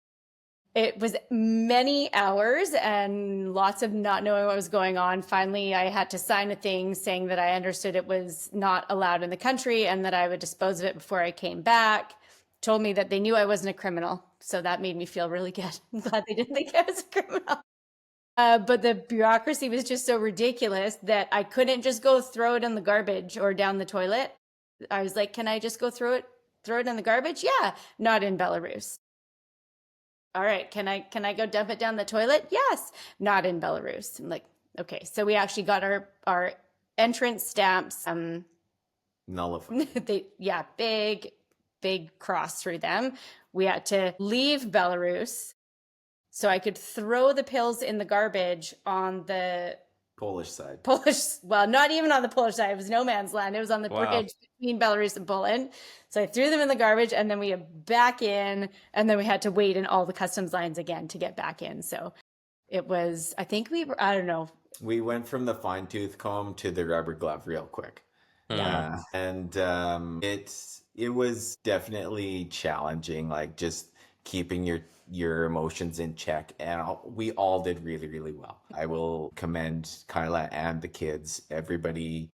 it was many hours and lots of not knowing what was going on. Finally, I had to sign a thing saying that I understood it was not allowed in the country and that I would dispose of it before I came back. Told me that they knew I wasn't a criminal, So that made me feel really good. I'm glad they didn't think I was a criminal. But the bureaucracy was just so ridiculous that I couldn't just go throw it in the garbage or down the toilet. I was like, can I just go throw it in the garbage? Yeah, not in Belarus. All right, can I go dump it down the toilet? Yes, not in Belarus. I'm like, okay. So we actually got our entrance stamps. Nullified. Big cross through them. We had to leave Belarus so I could throw the pills in the garbage on the Polish side. well, not even on the Polish side. It was no man's land. It was on the bridge between Belarus and Poland. So I threw them in the garbage, and then we went back in, and then we had to wait in all the customs lines again to get back in. So it was, I think I don't know. We went from the fine tooth comb to the rubber glove real quick. Yeah. And it was definitely challenging, like just keeping your emotions in check, and we all did really, really well. I will commend Kyla and the kids. Everybody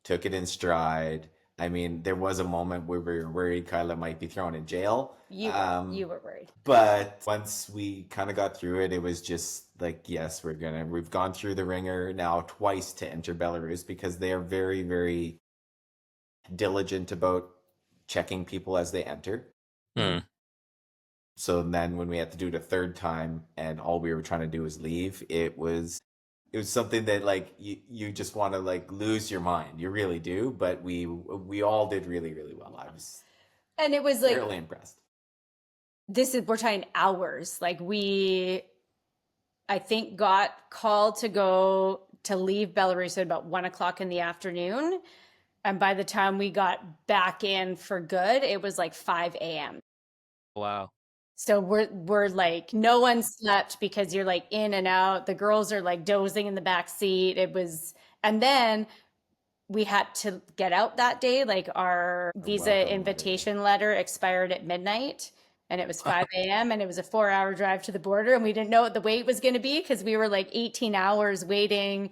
took it in stride. I mean, there was a moment where we were worried Kyla might be thrown in jail. You were worried. But once we kind of got through it, it was just like, yes, we've gone through the ringer now twice to enter Belarus, because they are very, very diligent about checking people as they enter. So then when we had to do it a third time and all we were trying to do was leave, it was something that like you just want to like lose your mind. You really do. But we all did really, really well. I was and it was like really impressed. We're talking hours. Like I think got called to leave Belarus at about 1:00 in the afternoon. And by the time we got back in for good, it was like 5 a.m. Wow. So we're like, no one slept because you're like in and out. The girls are like dozing in the back seat. And then we had to get out that day. Like our visa invitation letter expired at midnight, and it was 5 a.m. and it was a 4-hour drive to the border. And we didn't know what the wait was going to be because we were like 18 hours waiting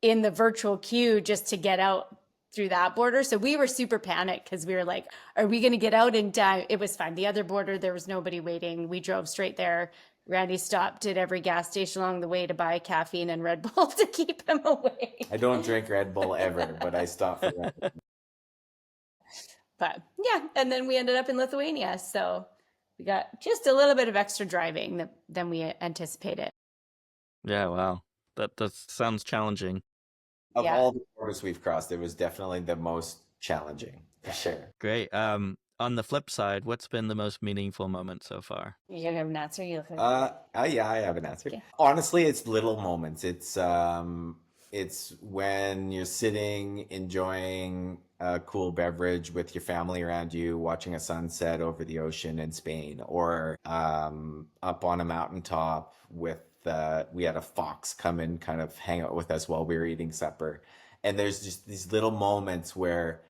in the virtual queue just to get out through that border. So we were super panicked because we were like, are we going to get out in time? It was fine. The other border, there was nobody waiting. We drove straight there. Randy stopped at every gas station along the way to buy caffeine and Red Bull to keep him away. I don't drink Red Bull ever, but I stopped for Red Bull. But yeah, and then we ended up in Lithuania. So we got just a little bit of extra driving than we anticipated. Yeah, wow. That sounds challenging. Of all the borders we've crossed, it was definitely the most challenging, for sure. Great. On the flip side, what's been the most meaningful moment so far? You have an answer? Yeah, I have an answer. Yeah. Honestly, it's little moments. It's when you're sitting, enjoying a cool beverage with your family around you, watching a sunset over the ocean in Spain, or up on a mountaintop with we had a fox come and kind of hang out with us while we were eating supper. And there's just these little moments where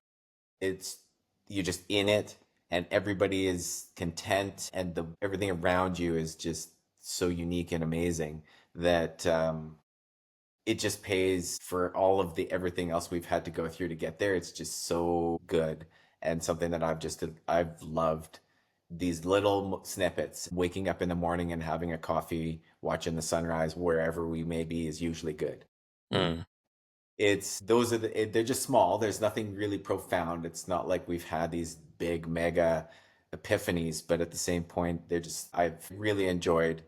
you're just in it and everybody is content, and everything around you is just so unique and amazing that it just pays for all of everything else we've had to go through to get there. It's just so good, and something that I've loved. These little snippets, waking up in the morning and having a coffee, watching the sunrise wherever we may be, is usually good. They're just small. There's nothing really profound. It's not like we've had these big mega epiphanies, but at the same point, I've really enjoyed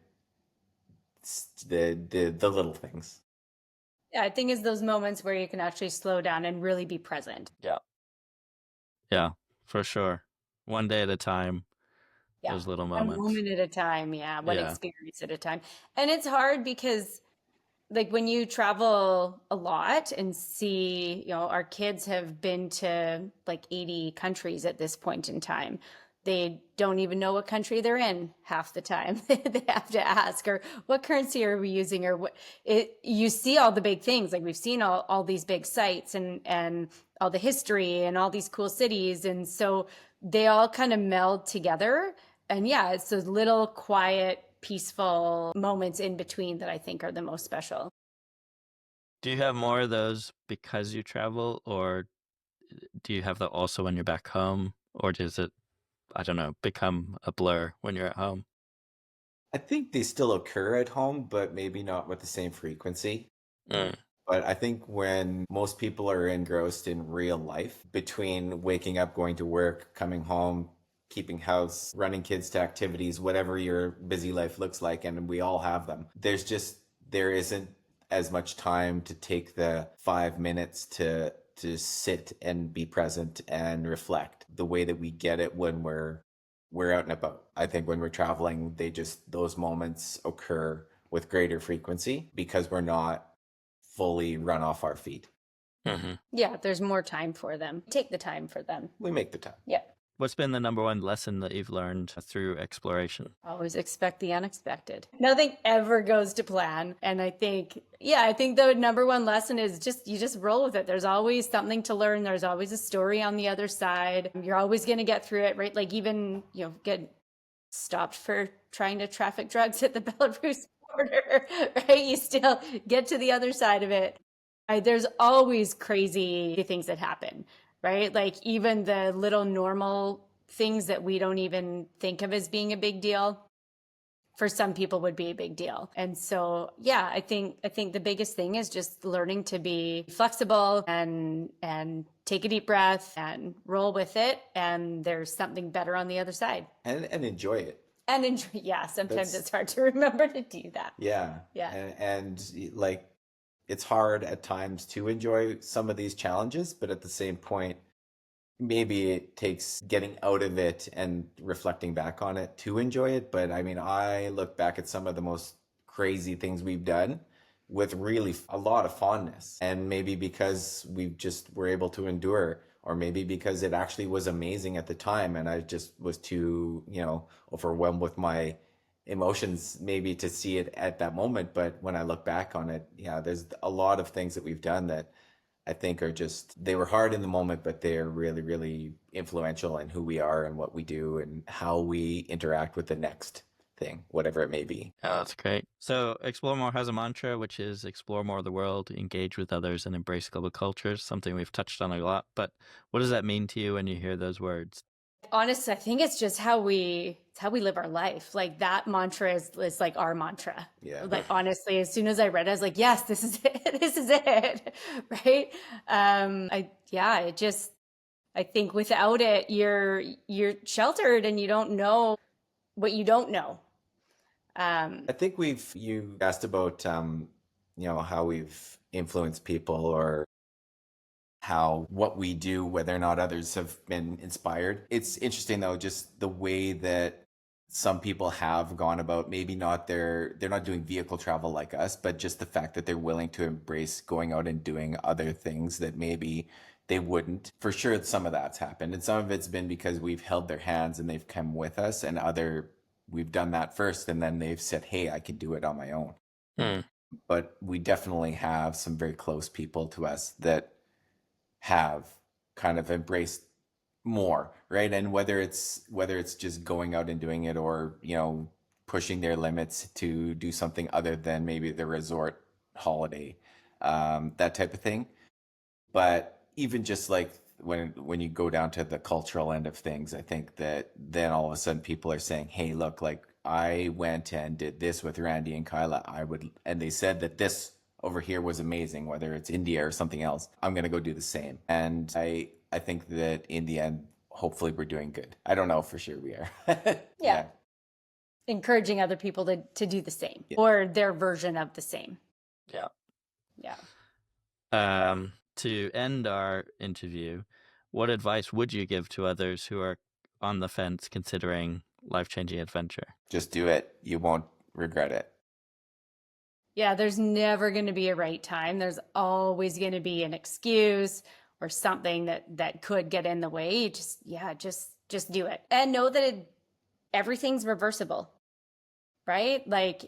the little things. Yeah, I think it's those moments where you can actually slow down and really be present. Yeah, for sure. One day at a time. Yeah. Those little moments. One moment at a time. Yeah. One experience at a time. And it's hard because like when you travel a lot and see, our kids have been to like 80 countries at this point in time. They don't even know what country they're in half the time. They have to ask, or what currency are we using, or you see all the big things. Like we've seen all these big sites and all the history and all these cool cities. And so they all kind of meld together. And yeah, it's those little quiet, peaceful moments in between that I think are the most special. Do you have more of those because you travel, or do you have that also when you're back home, or does it, I don't know, become a blur when you're at home? I think they still occur at home, but maybe not with the same frequency. Mm. But I think when most people are engrossed in real life, between waking up, going to work, coming home, keeping house, running kids to activities, whatever your busy life looks like, and we all have them, there isn't as much time to take the 5 minutes to sit and be present and reflect the way that we get it when we're out and about. I think when we're traveling, those moments occur with greater frequency because we're not fully run off our feet. Mm-hmm. Yeah, there's more time for them. Take the time for them. We make the time. Yeah. What's been the number one lesson that you've learned through exploration? Always expect the unexpected. Nothing ever goes to plan. And I think the number one lesson is you just roll with it. There's always something to learn. There's always a story on the other side. You're always going to get through it, right? Like even, get stopped for trying to traffic drugs at the Belarus border, right? You still get to the other side of it. There's always crazy things that happen, right? Like even the little normal things that we don't even think of as being a big deal, for some people would be a big deal. And so, yeah, I think the biggest thing is just learning to be flexible and take a deep breath and roll with it. And there's something better on the other side. And enjoy it. And enjoy, yeah, sometimes it's hard to remember to do that. Yeah. Yeah. And like, it's hard at times to enjoy some of these challenges, but at the same point, maybe it takes getting out of it and reflecting back on it to enjoy it. But I mean, I look back at some of the most crazy things we've done with really a lot of fondness. And maybe because we just were able to endure, or maybe because it actually was amazing at the time and I just was too, overwhelmed with my emotions maybe to see it at that moment. But when I look back on it, yeah, there's a lot of things that we've done that I think they were hard in the moment, but they're really, really influential in who we are and what we do and how we interact with the next thing, whatever it may be. Oh, that's great. So Explore More has a mantra, which is explore more of the world, engage with others, and embrace global cultures, something we've touched on a lot. But what does that mean to you when you hear those words? Honestly, I think it's just how we live our life. Like that mantra is like our mantra. Yeah. Like honestly, as soon as I read it, I was like, yes, this is it. This is it. Right. I think without it, you're sheltered and you don't know what you don't know. I think you asked about, how we've influenced people or what we do, whether or not others have been inspired. It's interesting though, just the way that some people have gone about, maybe they're not doing vehicle travel like us, but just the fact that they're willing to embrace going out and doing other things that maybe they wouldn't. For sure, some of that's happened. And some of it's been because we've held their hands and they've come with us, and we've done that first and then they've said, hey, I can do it on my own. But we definitely have some very close people to us that have kind of embraced more, right? And whether it's just going out and doing it, or pushing their limits to do something other than maybe the resort holiday, that type of thing. But even just like when you go down to the cultural end of things, I think that then all of a sudden people are saying, hey, look, like I went and did this with Randy and Kyla, and they said that this over here was amazing, whether it's India or something else, I'm going to go do the same. And I think that in the end, hopefully we're doing good. I don't know for sure we are. Yeah. Encouraging other people to do the same, or their version of the same. Yeah. Yeah. To end our interview, what advice would you give to others who are on the fence considering life-changing adventure? Just do it. You won't regret it. Yeah, there's never going to be a right time. There's always going to be an excuse or something that could get in the way. Just do it. And know that everything's reversible, right? Like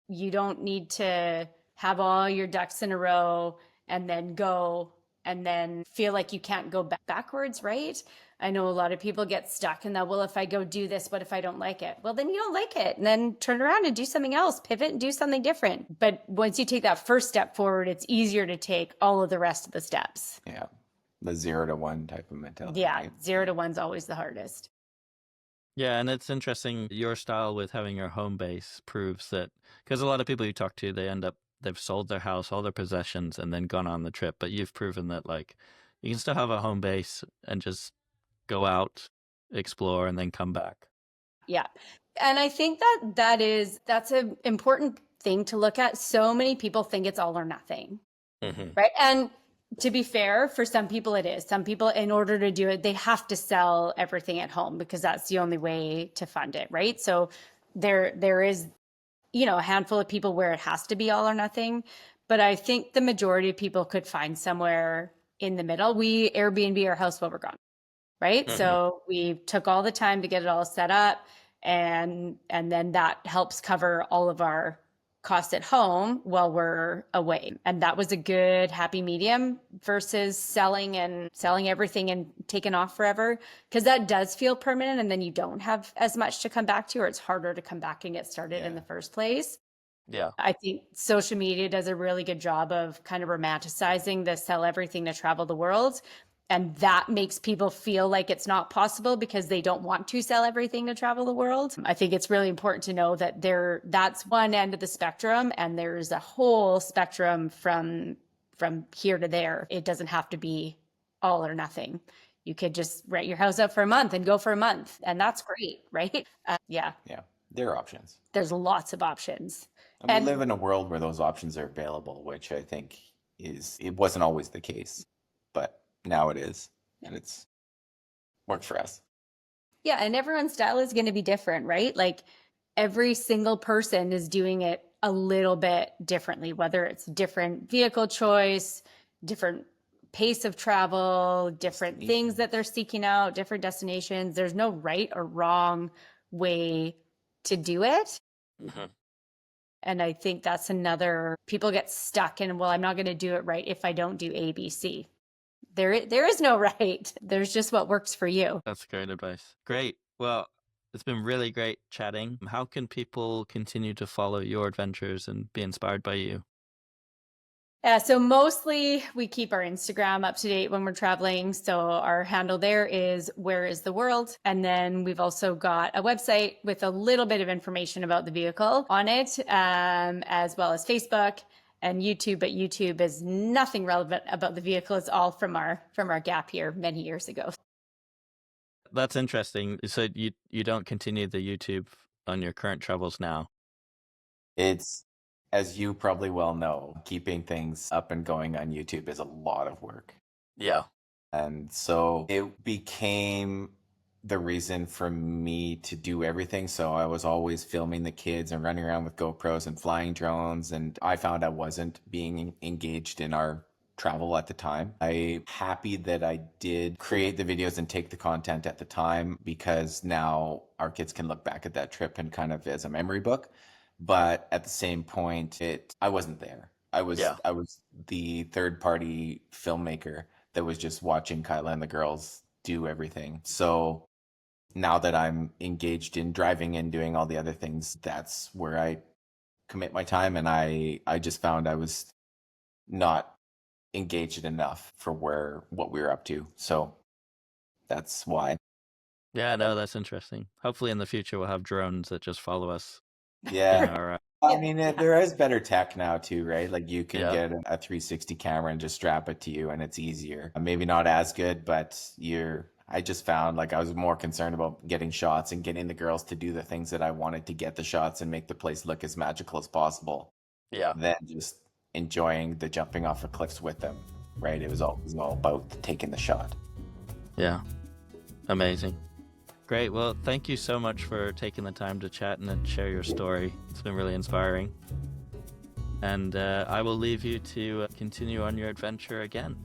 you don't need to have all your ducks in a row and then go and then feel like you can't go backwards, right? I know a lot of people get stuck in that, well, if I go do this, what if I don't like it? Well, then you don't like it. And then turn around and do something else, pivot and do something different. But once you take that first step forward, it's easier to take all of the rest of the steps. Yeah. The 0 to 1 type of mentality. Yeah. 0 to 1's always the hardest. Yeah, and it's interesting. Your style with having your home base proves that, because a lot of people you talk to, they've sold their house, all their possessions, and then gone on the trip. But you've proven that like you can still have a home base and just go out, explore, and then come back. Yeah. And I think that's an important thing to look at. So many people think it's all or nothing, right? And to be fair, for some people it is. Some people, in order to do it, they have to sell everything at home because that's the only way to fund it, right? So there is, a handful of people where it has to be all or nothing. But I think the majority of people could find somewhere in the middle. We Airbnb our house while we're gone, right? So we took all the time to get it all set up, and then that helps cover all of our costs at home while we're away. And that was a good happy medium versus selling everything and taking off forever, because that does feel permanent and then you don't have as much to come back to, or it's harder to come back and get started in the first place. Yeah. I think social media does a really good job of kind of romanticizing the sell everything to travel the world. And that makes people feel like it's not possible because they don't want to sell everything to travel the world. I think it's really important to know that that's one end of the spectrum, and there's a whole spectrum from here to there. It doesn't have to be all or nothing. You could just rent your house out for a month and go for a month, and that's great, right? Yeah. Yeah, there are options. There's lots of options. And we live in a world where those options are available, which I think it wasn't always the case, but now it is, and it's worked for us. Yeah, and everyone's style is going to be different, right? Like every single person is doing it a little bit differently, whether it's different vehicle choice, different pace of travel, different things that they're seeking out, different destinations. There's no right or wrong way to do it. And I think that's people get stuck in, well, I'm not going to do it right if I don't do A, B, C. There is no right. There's just what works for you. That's great advice. Great. Well, it's been really great chatting. How can people continue to follow your adventures and be inspired by you? Yeah, so mostly we keep our Instagram up to date when we're traveling. So our handle there is Where is the World? And then we've also got a website with a little bit of information about the vehicle on it, as well as Facebook and YouTube. But YouTube is nothing relevant about the vehicle. It's all from our gap year many years ago. That's interesting. So you don't continue the YouTube on your current travels now? It's, as you probably well know, keeping things up and going on YouTube is a lot of work. Yeah. And so it became the reason for me to do everything. So I was always filming the kids and running around with GoPros and flying drones. And I found I wasn't being engaged in our travel at the time. I'm happy that I did create the videos and take the content at the time, because now our kids can look back at that trip and kind of as a memory book. But at the same point, I wasn't there. I was the third party filmmaker that was just watching Kyla and the girls do everything. So now that I'm engaged in driving and doing all the other things, that's where I commit my time. And I just found I was not engaged enough for what we were up to. So that's why. Yeah, no, that's interesting. Hopefully in the future we'll have drones that just follow us. Yeah. I mean, there is better tech now too, right? Like you can get a 360 camera and just strap it to you and it's easier. Maybe not as good, but I just found like I was more concerned about getting shots and getting the girls to do the things that I wanted to get the shots and make the place look as magical as possible. Yeah. Than just enjoying the jumping off of cliffs with them, right? It was all about taking the shot. Yeah. Amazing. Great. Well, thank you so much for taking the time to chat and share your story. It's been really inspiring. And I will leave you to continue on your adventure again.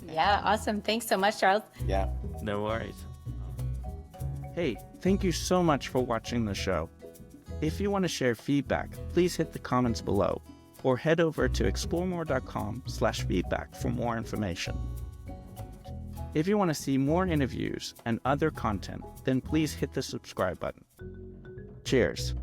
Yeah, awesome. Thanks so much, Charles. Yeah. No worries. Hey, thank you so much for watching the show. If you want to share feedback, please hit the comments below or head over to exploremore.com/feedback for more information. If you want to see more interviews and other content, then please hit the subscribe button. Cheers.